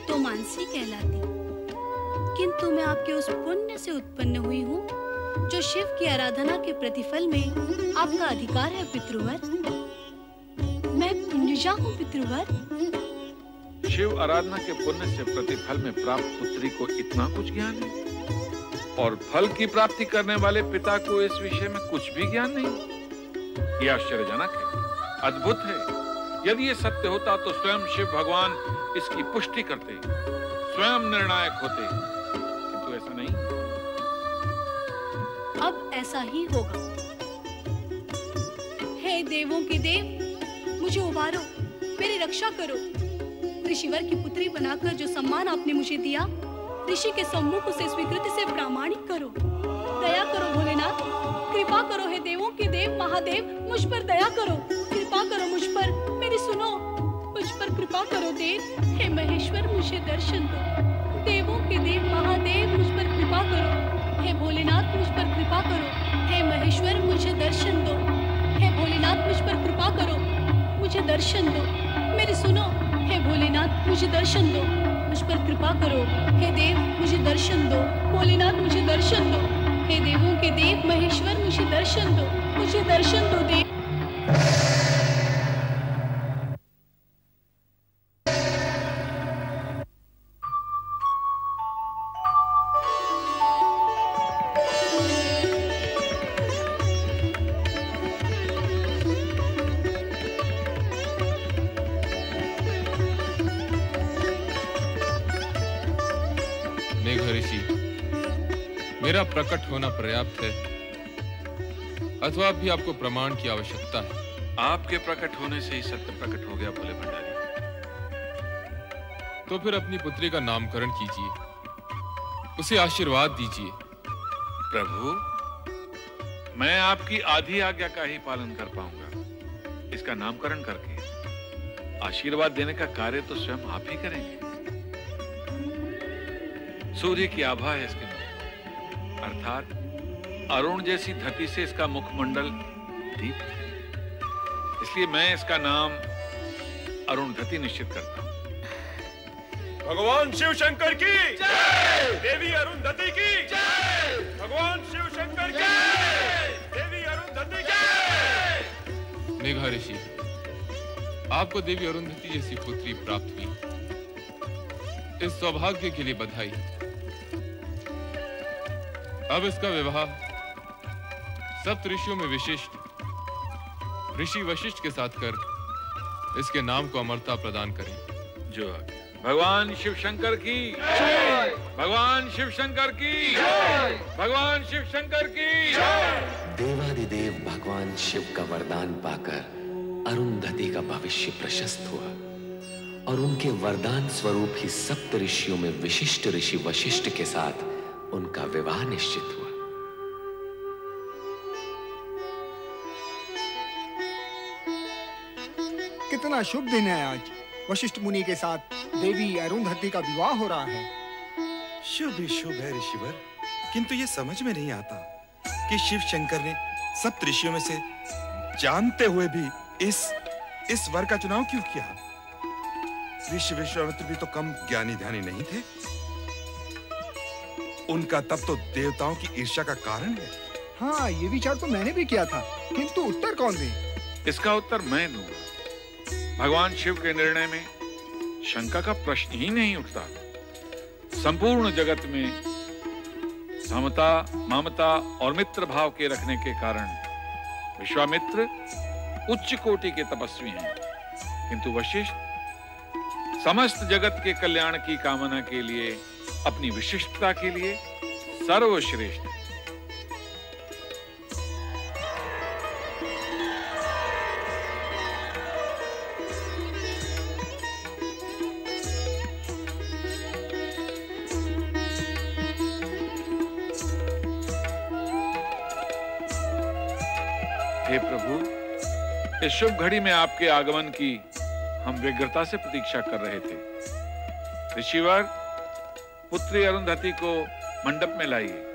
तो मानसी कहलाती, किंतु मैं आपके उस पुण्य से उत्पन्न हुई हूँ जो शिव की आराधना के प्रतिफल में आपका अधिकार है पितृवर। मैं पुण्यजा हूँ पितृवर। शिव आराधना के पुण्य से प्रतिफल में प्राप्त पुत्री को इतना कुछ ज्ञान है, और फल की प्राप्ति करने वाले पिता को इस विषय में कुछ भी ज्ञान नहीं। यह आश्चर्यजनक है, अद्भुत है। यदि ये सत्य होता तो स्वयं शिव भगवान इसकी पुष्टि करते। स्वयं निर्णायक होते, किंतु ऐसा नहीं। अब ऐसा ही होगा। हे देवों के देव, मुझे उबारो, मेरी रक्षा करो। ऋषिवर की पुत्री बनाकर जो सम्मान आपने मुझे दिया, ऋषि के सम्मुख उसे स्वीकृति से प्रामाणिक करो। दया करो भोलेनाथ, कृपा करो। हे देवों के देव महादेव, मुझ पर दया करो, कृपा करो मुझ पर, मेरी सुनो, मुझ पर कृपा करो देव। हे महेश्वर, मुझे दर्शन दो। देवों के देव महादेव, मुझ पर कृपा करो। हे भोलेनाथ, मुझ पर कृपा करो। हे महेश्वर, मुझे दर्शन दो। हे भोलेनाथ, मुझ पर कृपा करो, मुझे दर्शन दो। मेरी सुनो, हे भोलेनाथ, मुझे दर्शन दो, मुझ पर कृपा करो। हे देव, मुझे दर्शन दो। भोलेनाथ, मुझे दर्शन दो। हे देवों के देव महेश्वर, मुझे दर्शन दो, मुझे दर्शन दो देव। मेरा प्रकट होना पर्याप्त है अथवा भी आपको प्रमाण की आवश्यकता है? आपके प्रकट होने से ही सत्य प्रकट हो गया भोले भंडारी। तो फिर अपनी पुत्री का नामकरण कीजिए, उसे आशीर्वाद दीजिए। प्रभु, मैं आपकी आधी आज्ञा का ही पालन कर पाऊंगा। इसका नामकरण करके आशीर्वाद देने का कार्य तो स्वयं आप ही करेंगे। सूर्य की आभा है इसके मुख, अर्थात अरुण जैसी धरती से इसका मुखमंडल दीप्त है। इसलिए मैं इसका नाम अरुणधति निश्चित करता हूं। भगवान शिव शंकर की जय, देवी अरुणधति की जय, भगवान शिव शंकर की जय, देवी अरुणधति की जय। मेघा ऋषि, आपको देवी अरुणधति जैसी पुत्री प्राप्त हुई, इस सौभाग्य के लिए बधाई। अब इसका विवाह सप्त ऋषियों में विशिष्ट ऋषि वशिष्ठ के साथ कर इसके नाम को अमरता प्रदान करें। जो भगवान शिव शंकर की जय, भगवान शिव शंकर की जय, भगवान शिव शंकर की जय। देवादिदेव भगवान शिव का वरदान पाकर अरुणधति का भविष्य प्रशस्त हुआ और उनके वरदान स्वरूप ही सप्त ऋषियों में विशिष्ट ऋषि वशिष्ठ के साथ उनका विवाह निश्चित हुआ। कितना शुभ दिन है आज। वशिष्ठ मुनि के साथ देवी अरुणधति का विवाह हो रहा है। शुभ ही शुभ है ऋषिवर, किंतु ये समझ में नहीं आता कि शिव शंकर ने सप्त ऋषियों में से जानते हुए भी इस वर का चुनाव क्यों किया? ऋषि विश्वामित्र भी तो कम ज्ञानी ध्यानी नहीं थे। उनका तप तो देवताओं की ईर्ष्या का कारण है। हाँ, ये विचार तो मैंने भी किया था, किंतु उत्तर कौन दे? इसका उत्तर मैं दूंगा। भगवान शिव के निर्णय में शंका का प्रश्न ही नहीं उठता। संपूर्ण जगत में समता, ममता और मित्र भाव के रखने के कारण विश्वामित्र उच्च कोटि के तपस्वी हैं, किंतु वशिष्ठ समस्त जगत के कल्याण की कामना के लिए, अपनी विशिष्टता के लिए सर्वश्रेष्ठ है। हे प्रभु, इस शुभ घड़ी में आपके आगमन की हम व्यग्रता से प्रतीक्षा कर रहे थे। ऋषिवर, पुत्री अरुणधति को मंडप में लाइए।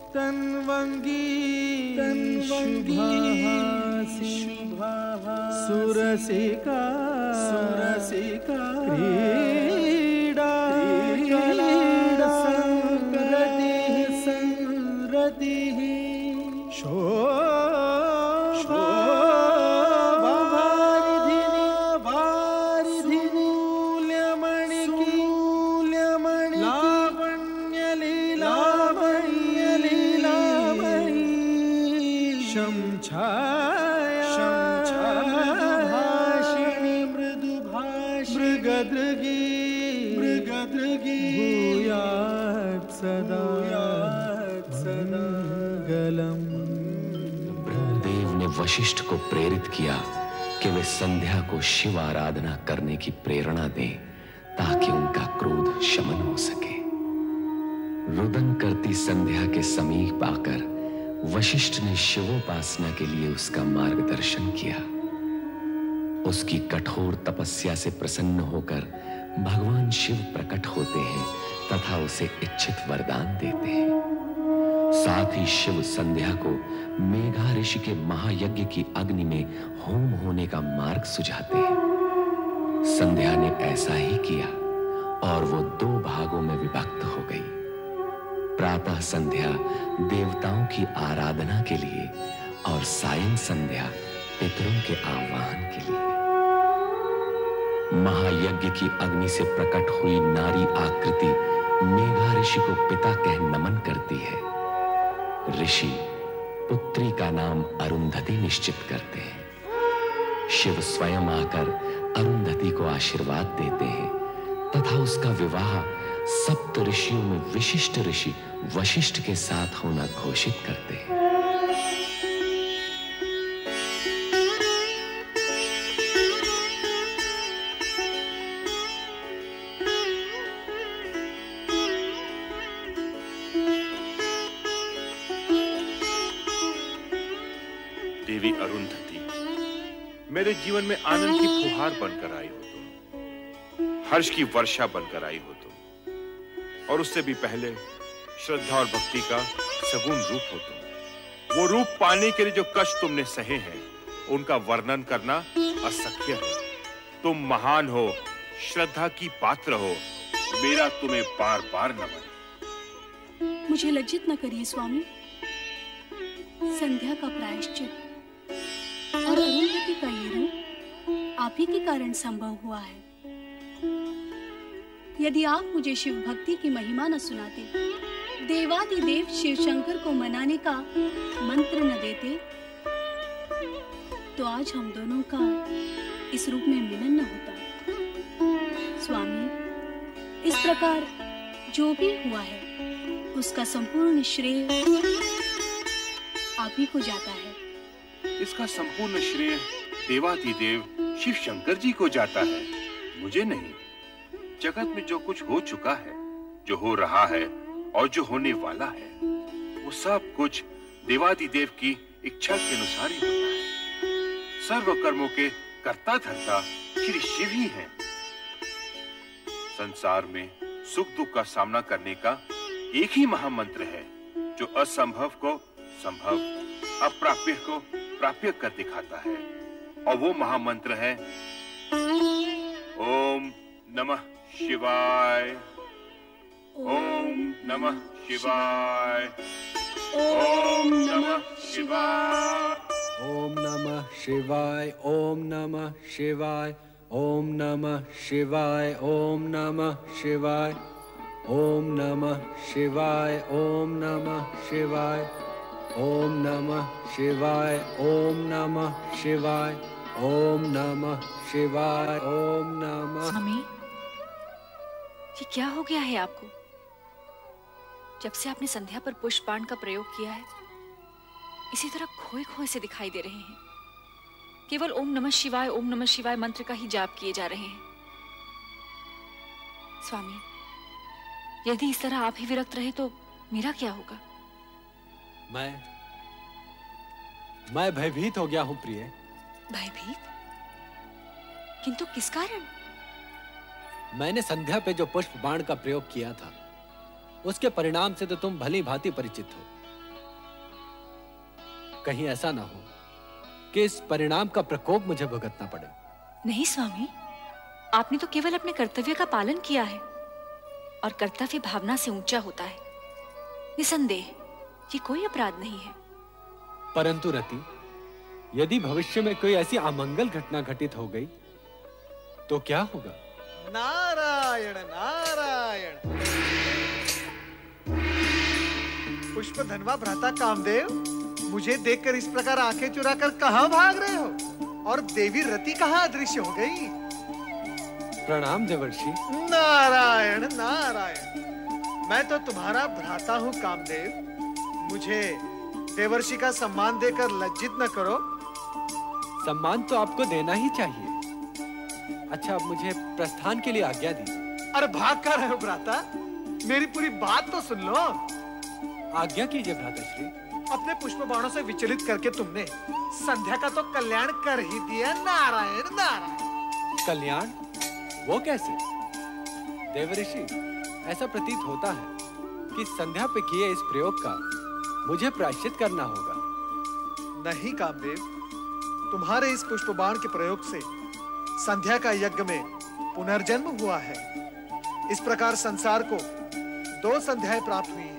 तन्वंगी सुरसिका क्रीडा संरतिः शोभावारिधिनि मूल्यमणि लावण्यलीलामणि शंछाभाषिणी मृगदृगी भूयात् सदा ब्रह्मदेव ने वशिष्ठ को प्रेरित किया कि वे संध्या को शिव आराधना करने की प्रेरणा दें ताकि उनका क्रोध शमन हो सके। रुदन करती संध्या के समीप आकर वशिष्ठ ने शिवोपासना के लिए उसका मार्गदर्शन किया। उसकी कठोर तपस्या से प्रसन्न होकर भगवान शिव प्रकट होते हैं तथा उसे इच्छित वरदान देते हैं। साथ ही शिव संध्या को मेघा ऋषि के महायज्ञ की अग्नि में होम होने का मार्ग सुझाते हैं। संध्या ने ऐसा ही किया और वो 2 भागों में विभक्त हो गई। प्रातः संध्या देवताओं की आराधना के लिए और सायं संध्या पितरों के आह्वान के लिए। महायज्ञ की अग्नि से प्रकट हुई नारी आकृति मेघा ऋषि को पिता कह नमन करती है। ऋषि पुत्री का नाम अरुंधति निश्चित करते हैं। शिव स्वयं आकर अरुंधति को आशीर्वाद देते हैं तथा उसका विवाह सप्त ऋषियों में विशिष्ट ऋषि वशिष्ठ के साथ होना घोषित करते हैं। देवी अरुंधति, मेरे जीवन में आनंद की फुहार बनकर आई हो तुम, हर्ष की वर्षा बनकर आई हो तुम, और उससे भी पहले श्रद्धा और भक्ति का सगुण रूप हो तुम। वो रूप पाने के लिए जो कष्ट तुमने सहे हैं उनका वर्णन करना असख्य है। तुम महान हो, श्रद्धा की पात्र हो, मेरा तुम्हें बार बार नमन। मुझे लज्जित न करिए स्वामी। संध्या का प्रायश्चित और अरुंधति का ये रूप आप ही के कारण संभव हुआ है। यदि आप मुझे शिव भक्ति की महिमा न सुनाते, देवादिदेव शिव शंकर को मनाने का मंत्र न देते, तो आज हम दोनों का इस रूप में मिलन न होता। स्वामी, इस प्रकार जो भी हुआ है उसका संपूर्ण श्रेय आप ही को जाता है। इसका संपूर्ण श्रेय देवादिदेव शिव शंकर जी को जाता है, मुझे नहीं। जगत में जो कुछ हो चुका है, जो हो रहा है और जो होने वाला है, वो सब कुछ देवादिदेव की इच्छा के अनुसार ही होता है। सर्व कर्मों के कर्ता धर्ता श्री शिव ही हैं। संसार में सुख दुख का सामना करने का एक ही महामंत्र है जो असंभव को संभव, अप्राप्य को प्राप्य कर दिखाता है, और वो महामंत्र है ओम नमः शिवाय, ओम नमः शिवाय, ओम नमः शिवाय, ओम नमः शिवाय, ओम नमः शिवाय, ओम नमः शिवाय, ओम नमः शिवाय, ओम नमः शिवाय, ओम नमः शिवाय, ओम नमः शिवाय, ओम नमः शिवाय, ओम नमः शिवाय, ओम नमः। स्वामी, ये क्या हो गया है आपको? जब से आपने संध्या पर पुष्पबाण का प्रयोग किया है, इसी तरह खोए खोए से दिखाई दे रहे हैं। केवल ओम नमः शिवाय मंत्र का ही जाप किए जा रहे हैं। स्वामी, यदि इस तरह आप ही विरक्त रहे तो मेरा क्या होगा? मैं भयभीत हो गया हूं प्रिय। भयभीत? किंतु किस कारण? मैंने संध्या पे जो पुष्प बाण का प्रयोग किया था, उसके परिणाम से तो तुम भली भांति परिचित हो। कहीं ऐसा ना हो कि इस परिणाम का प्रकोप मुझे भुगतना पड़े। नहीं स्वामी, आपने तो केवल अपने कर्तव्य का पालन किया है और कर्तव्य भावना से ऊंचा होता है। निसंदेह ये कोई अपराध नहीं है। परंतु रति, यदि भविष्य में कोई ऐसी अमंगल घटना घटित हो गई तो क्या होगा? नारायण नारायण। पुष्पधनवा भ्राता कामदेव, मुझे देखकर इस प्रकार आंखें चुराकर कहां भाग रहे हो? और देवी रति कहां अदृश्य हो गई? प्रणाम देवर्षि। नारायण नारायण। मैं तो तुम्हारा भ्राता हूँ कामदेव। मुझे देवर्षि का सम्मान देकर लज्जित न करो। सम्मान तो आपको देना ही चाहिए। अच्छा, अब मुझे प्रस्थान के लिए आज्ञा दीजिए। अरे भाग कर रहे हो भ्राता? मेरी पूरी बात तो सुन लो। आज्ञा कीजिए भ्राताश्री। अपने पुष्प बाणों से विचलित करके तुमने संध्या का तो कल्याण कर ही दिया। नारायण नारायण। कल्याण? वो कैसे? देवर्षि, ऐसा प्रतीत होता है कि संध्या पे किए इस प्रयोग का मुझे प्रायश्चित करना होगा। नहीं कामदेव, तुम्हारे इस पुष्प बाण के प्रयोग से संध्या का यज्ञ में पुनर्जन्म हुआ है। इस प्रकार संसार को 2 संध्याएं प्राप्त हुई हैं,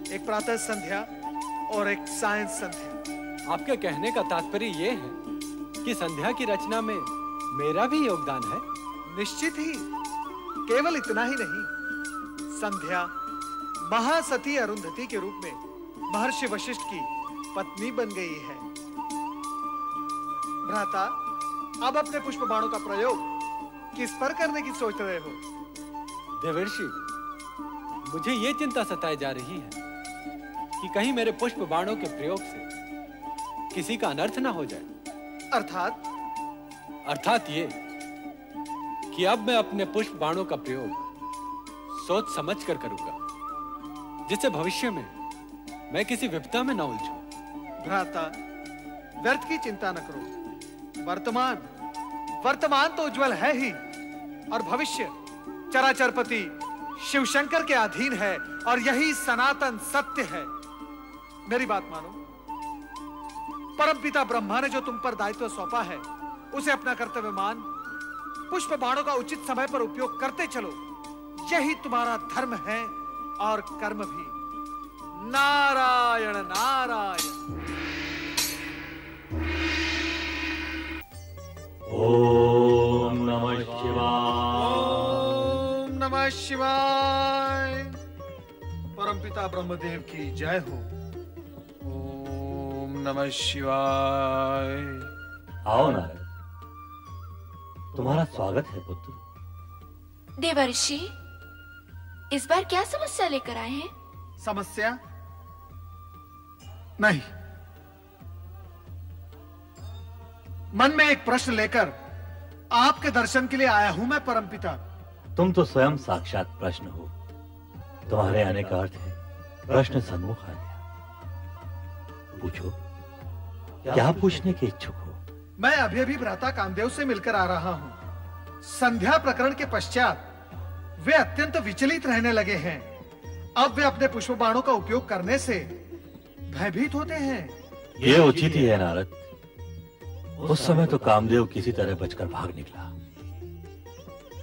एक प्रातः संध्या और एक सायं संध्या। आपके कहने का तात्पर्य ये है कि संध्या की रचना में मेरा भी योगदान है? निश्चित ही। केवल इतना ही नहीं, संध्या महासती अरुंधति के रूप में महर्षि वशिष्ठ की पत्नी बन गई है। भ्राता, अब अपने पुष्प बाणों का प्रयोग किस पर करने की सोच रहे हो? देवर्षि, मुझे ये चिंता सताई जा रही है कि कहीं मेरे पुष्प बाणों के प्रयोग से किसी का अनर्थ ना हो जाए। अर्थात ये कि अब मैं अपने पुष्प बाणों का प्रयोग सोच समझ कर करूंगा, जिससे भविष्य में मैं किसी विपदा में न उलझूं। भ्राता, व्यर्थ की चिंता न करो। वर्तमान तो उज्जवल है ही, और भविष्य चराचरपति शिव शंकर के अधीन है, और यही सनातन सत्य है। मेरी बात मानो। परमपिता ब्रह्मा ने जो तुम पर दायित्व सौंपा है, उसे अपना कर्तव्य मान पुष्प बाणों का उचित समय पर उपयोग करते चलो। यही तुम्हारा धर्म है और कर्म भी। नारायण नारायण। ओम नमः शिवाय। ओम नमः शिवाय। परमपिता ब्रह्मदेव की जय हो। ओम नमः शिवाय। आओ नारद, तुम्हारा स्वागत है पुत्र। देवर्षि, इस बार क्या समस्या लेकर आए हैं? समस्या नहीं, मन में एक प्रश्न लेकर आपके दर्शन के लिए आया हूं मैं परमपिता। तुम तो स्वयं साक्षात प्रश्न हो। तुम्हारे आने का अर्थ है प्रश्न सन्मुख आ गया। पूछो, क्या पूछने के इच्छुक हो? मैं अभी अभी भ्राता कामदेव से मिलकर आ रहा हूं। संध्या प्रकरण के पश्चात वे अत्यंत विचलित रहने लगे हैं। अब वे अपने पुष्प बाणों का उपयोग करने से भयभीत होते हैं। ये उचित ही है नारद। उस समय तो कामदेव किसी तरह बचकर भाग निकला,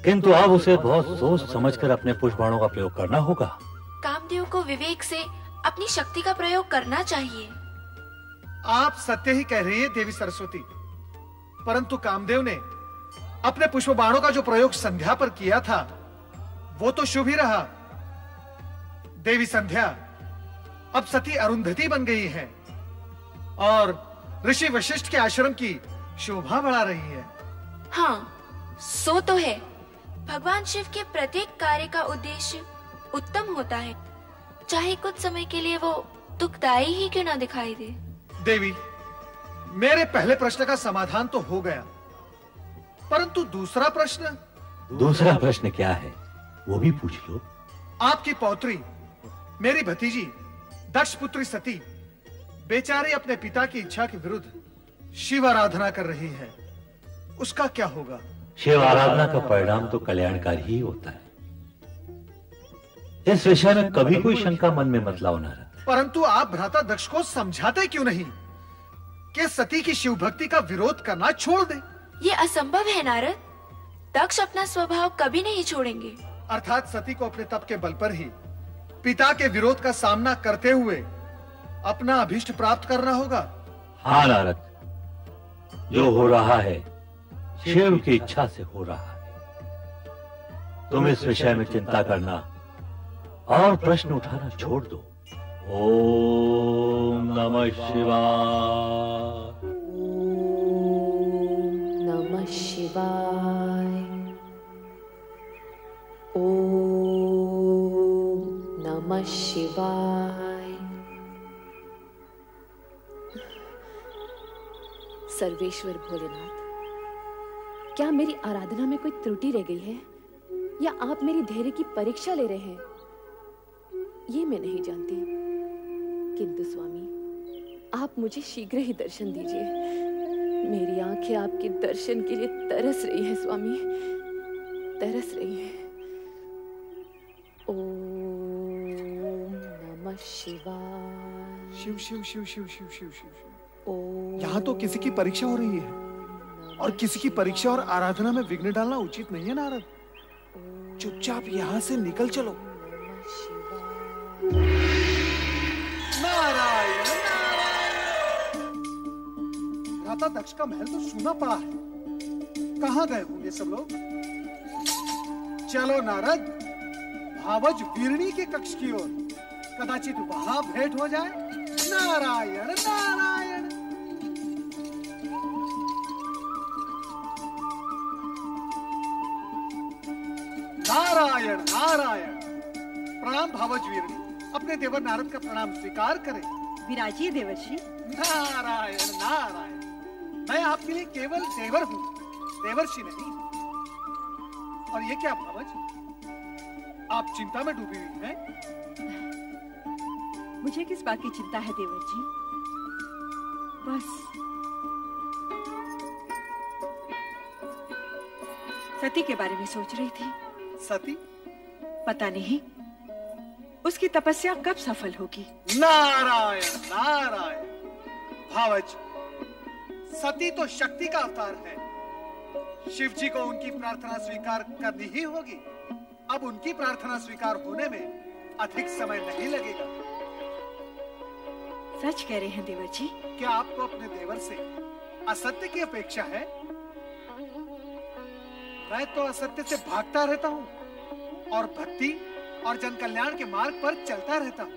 किंतु अब उसे बहुत सोच समझकर अपने पुष्प बाणों का प्रयोग करना होगा। कामदेव को विवेक से अपनी शक्ति का प्रयोग करना चाहिए। आप सत्य ही कह रही है देवी सरस्वती, परंतु कामदेव ने अपने पुष्प बाणों का जो प्रयोग संध्या पर किया था, वो तो शुभ ही रहा। देवी संध्या अब सती अरुंधति बन गई है और ऋषि वशिष्ठ के आश्रम की शोभा बढ़ा रही है। हाँ, सो तो है। भगवान शिव के प्रत्येक कार्य का उद्देश्य उत्तम होता है, चाहे कुछ समय के लिए वो दुखदायी ही क्यों ना दिखाई दे। देवी, मेरे पहले प्रश्न का समाधान तो हो गया, परंतु दूसरा प्रश्न? दूसरा प्रश्न क्या है, वो भी पूछ लो। आपकी पौत्री, मेरी भतीजी दक्ष पुत्री सती, बेचारी अपने पिता की इच्छा के विरुद्ध शिव आराधना कर रही है। उसका क्या होगा? शिव आराधना का परिणाम तो कल्याणकारी ही होता है। इस विषय में कभी कोई शंका मन में मत लाओ नारद। परंतु आप भ्राता दक्ष को समझाते क्यों नहीं? कि सती की शिव भक्ति का विरोध करना छोड़ दे। ये असंभव है नारद। दक्ष अपना स्वभाव कभी नहीं छोड़ेंगे। अर्थात सती को अपने तप के बल पर ही पिता के विरोध का सामना करते हुए अपना अभीष्ट प्राप्त करना होगा। हाँ नारद, जो हो रहा है शिव की इच्छा से हो रहा है। तुम इस विषय में चिंता करना और प्रश्न उठाना छोड़ दो। ओम नमः शिवाय। ओम नमः शिवाय। ओम नमः शिवाय। सर्वेश्वर भोलेनाथ, क्या मेरी आराधना में कोई त्रुटि रह गई है या आप मेरी धैर्य की परीक्षा ले रहे हैं, ये मैं नहीं जानती। किंतु स्वामी, आप मुझे शीघ्र ही दर्शन दीजिए। मेरी आंखें आपके दर्शन के लिए तरस रही हैं स्वामी, तरस रही हैं। ओम नमः शिवाय। शिव शिव शिव शिव शिव शिव शिव। यहाँ तो किसी की परीक्षा हो रही है और किसी की परीक्षा और आराधना में विघ्न डालना उचित नहीं है नारद। चुपचाप यहाँ से निकल चलो। नारायण भ्राता दक्ष का महल तो सूना पड़ा है। कहाँ गए होंगे सब लोग? चलो नारद, भावज वीरणी के कक्ष की ओर, कदाचित वहां भेंट हो जाए। नारायण नारायण। नारायण नारायण। प्रणाम भावज वीरणी, अपने देवर नारद का प्रणाम स्वीकार करें। विराजिए देवर्षि। नारायण नारायण। मैं आपके लिए केवल देवर हूँ, देवर्षि नहीं। और ये क्या भावज, आप चिंता में डूबी हुई हैं? मुझे किस बात की चिंता है देवर जी? बस सती के बारे में सोच रही थी। सती? पता नहीं उसकी तपस्या कब सफल होगी। नारायण नारायण। भावज, सती तो शक्ति का अवतार है। शिव जी को उनकी प्रार्थना स्वीकार करनी ही होगी। अब उनकी प्रार्थना स्वीकार होने में अधिक समय नहीं लगेगा। सच कह रहे हैं देवर जी। क्या आपको अपने देवर से असत्य की अपेक्षा है? मैं तो असत्य से भागता रहता हूँ और भक्ति और जन कल्याण के मार्ग पर चलता रहता हूँ।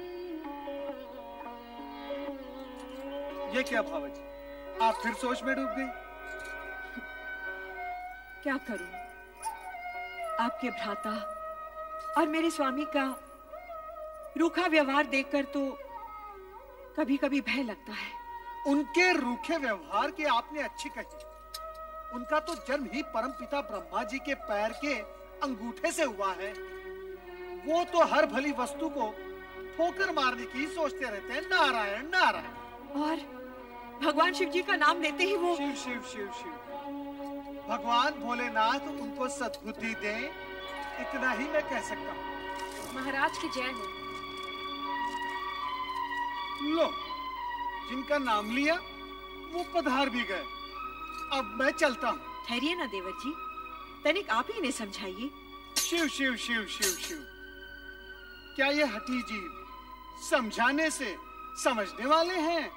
ये क्या भावज, आप फिर सोच में डूब गई? क्या करूं? आपके भ्राता और मेरे स्वामी का रूखा व्यवहार देखकर तो कभी कभी भय लगता है। उनके रूखे व्यवहार की आपने अच्छी कही। उनका तो जन्म ही परमपिता ब्रह्मा जी के पैर के अंगूठे से हुआ है। वो तो हर भली वस्तु को ठोकर मारने की सोचते रहते हैं। नारायण नारायण। और भगवान शिव जी का नाम लेते ही वो शिव शिव शिव शिव। भगवान भोलेनाथ उनको सद्बुद्धि दें, इतना ही मैं कह सकता हूँ। महाराज की जय हो। लो, जिनका नाम लिया वो पधार भी गए। अब मैं चलता हूँ। ठहरिए ना देवर जी, तनिक आप ही इन्हें समझाइए। शिव शिव शिव शिव शिव। क्या ये हठी जीव समझाने से समझने वाले हैं?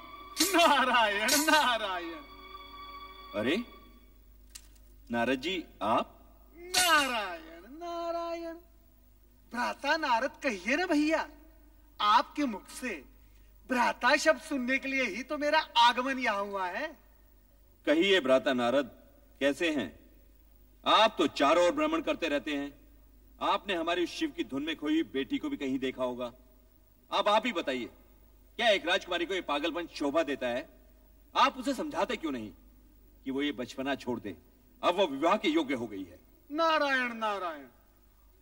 नारायण नारायण। अरे नारद जी, आप? नारायण नारायण। भ्राता नारद कहिए ना भैया। आपके मुख से भ्राता शब्द सुनने के लिए ही तो मेरा आगमन यहाँ हुआ है। कहिए भ्राता नारद, कैसे हैं आप? तो चारों ओर भ्रमण करते रहते हैं। आपने हमारी शिव की धुन में खोई बेटी को भी कहीं देखा होगा। अब आप ही बताइए, क्या एक राजकुमारी को ये पागलपन शोभा देता है? आप उसे समझाते क्यों नहीं कि वो ये बचपना छोड़ दे? अब वो विवाह के योग्य हो गई है। नारायण नारायण।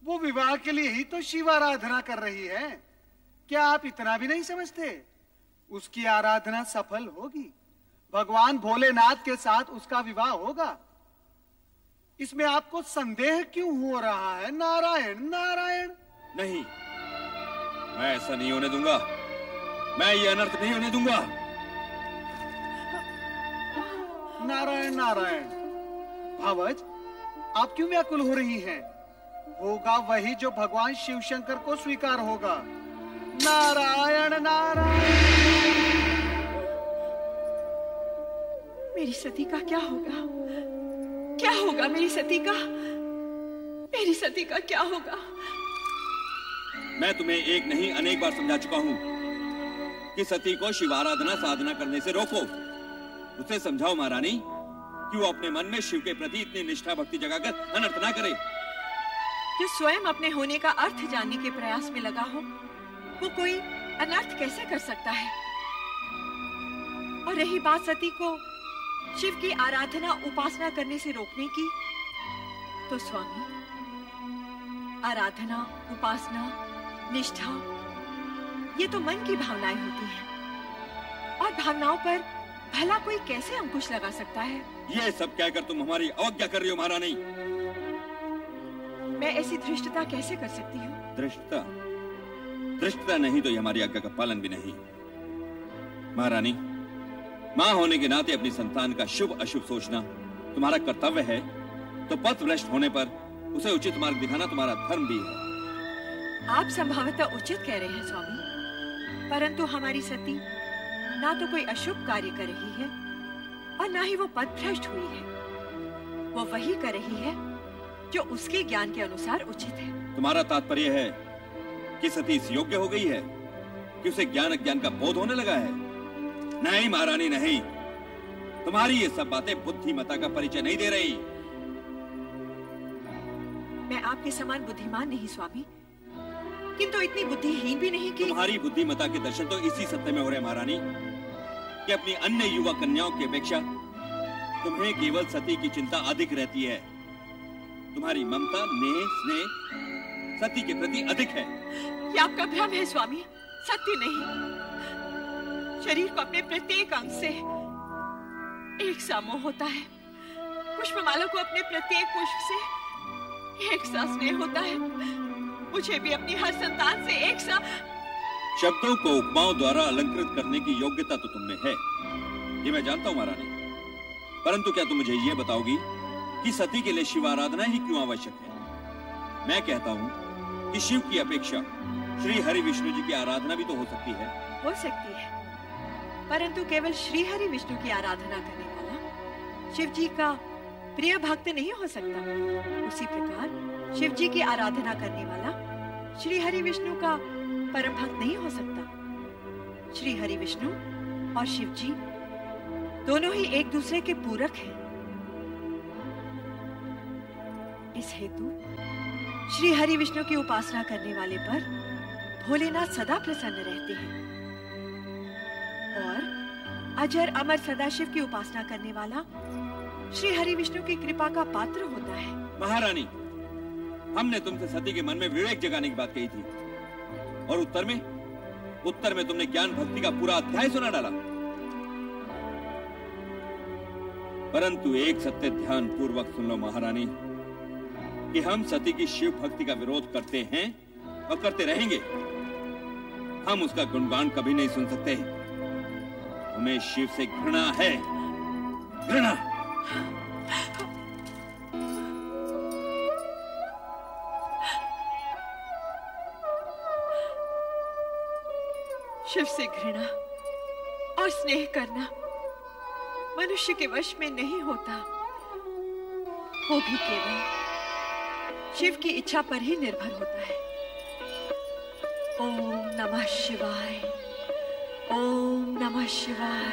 वो विवाह के लिए ही तो शिव आराधना कर रही है। क्या आप इतना भी नहीं समझते? उसकी आराधना सफल होगी। भगवान भोलेनाथ के साथ उसका विवाह होगा। इसमें आपको संदेह क्यों हो रहा है? नारायण नारायण। नहीं, मैं ऐसा नहीं होने दूंगा। मैं ये अनर्थ नहीं होने दूंगा। नारायण नारायण। भावज, आप क्यों व्याकुल हो रही हैं? होगा वही जो भगवान शिव शंकर को स्वीकार होगा। नारायण नारायण। मेरी सती का क्या होगा? क्या होगा मेरी सती का? मेरी सती का क्या होगा? मैं तुम्हें एक नहीं अनेक बार समझा चुका हूं कि सती को शिवाराधना साधना करने से रोको। उसे समझाओ महारानी कि वो अपने मन में शिव के प्रति इतनी निष्ठा भक्ति जगाकर अनर्थ ना करे। जो स्वयं अपने होने का अर्थ जानने के प्रयास में लगा हो, वो कोई अनर्थ कैसे कर सकता है? और रही बात सती को शिव की आराधना उपासना करने से रोकने की, तो स्वामी, आराधना, उपासना, निष्ठा, ये तो मन की भावनाएं होती हैं, और भावनाओं पर भला कोई कैसे अंकुश लगा सकता है? ये सब कहकर तुम हमारी अवज्ञा कर रही हो महारानी। मैं ऐसी धृष्टता कैसे कर सकती हूँ? धृष्टता? धृष्टता नहीं तो ये हमारी आज्ञा का पालन भी नहीं। महारानी, माँ होने के नाते अपनी संतान का शुभ अशुभ सोचना तुम्हारा कर्तव्य है, तो पथ भ्रष्ट होने पर उसे उचित मार्ग दिखाना तुम्हारा धर्म भी है। आप संभवतः उचित कह रहे हैं स्वामी, परंतु हमारी सती ना तो कोई अशुभ कार्य कर रही है और ना ही वो पथ भ्रष्ट हुई है। वो वही कर रही है जो उसके ज्ञान के अनुसार उचित है। तुम्हारा तात्पर्य है कि सती इस योग्य हो गई है कि उसे ज्ञान अज्ञान का बोध होने लगा है? नहीं महारानी नहीं, तुम्हारी ये सब बातें बुद्धिमता का परिचय नहीं दे रही। मैं आपके समान बुद्धिमान नहीं स्वामी, किंतु इतनी बुद्धिहीन भी नहीं कि तुम्हारी बुद्धिमता के दर्शन तो इसी सत्य में हो रहे महारानी कि अपनी अन्य युवा कन्याओं की अपेक्षा तुम्हें केवल सती की चिंता अधिक रहती है। तुम्हारी ममता, नेह, स्नेह सती के प्रति अधिक है। ये आपका भ्रम है स्वामी, सत्य नहीं। शरीर को अपने प्रत्येक अंग से एक सा मोह होता है, पुष्पमाला को अपने प्रत्येक पुष्प से एक सा स्नेह होता है, मुझे भी अपनी हर संतान से एक सा। शब्दों को उपमाओं द्वारा अलंकृत करने की योग्यता तो तुम में है, ये मैं जानता हूँ महारानी, परंतु क्या तुम मुझे ये बताओगी कि सती के लिए शिव आराधना ही क्यों आवश्यक है? मैं कहता हूँ कि शिव की अपेक्षा श्री हरि विष्णु जी की आराधना भी तो हो सकती है। हो सकती है, परंतु केवल श्री हरि विष्णु की आराधना करने वाला शिव जी का प्रिय भक्त नहीं हो सकता। उसी प्रकार शिव जी की आराधना करने वाला श्री हरि विष्णु का परम भक्त नहीं हो सकता। श्री हरि विष्णु और शिव जी दोनों ही एक दूसरे के पूरक हैं। इस हेतु श्री हरि विष्णु की उपासना करने वाले पर भोलेनाथ सदा प्रसन्न रहते हैं, और अजर अमर सदाशिव की उपासना करने वाला श्री हरि विष्णु की कृपा का पात्र होता है। महारानी, हमने तुमसे सती के मन में विवेक जगाने की बात कही थी, और उत्तर में तुमने ज्ञान भक्ति का पूरा अध्याय सुना डाला। परंतु एक सत्य ध्यान पूर्वक सुन लो महारानी, कि हम सती की शिव भक्ति का विरोध करते हैं और करते रहेंगे। हम उसका गुणगान कभी नहीं सुन सकते। हमें शिव से घृणा है, घृणा। शिव से घृणा और स्नेह करना मनुष्य के वश में नहीं होता, वो भी केवल शिव की इच्छा पर ही निर्भर होता है। ओम नमः शिवाय, ओम नमः शिवाय।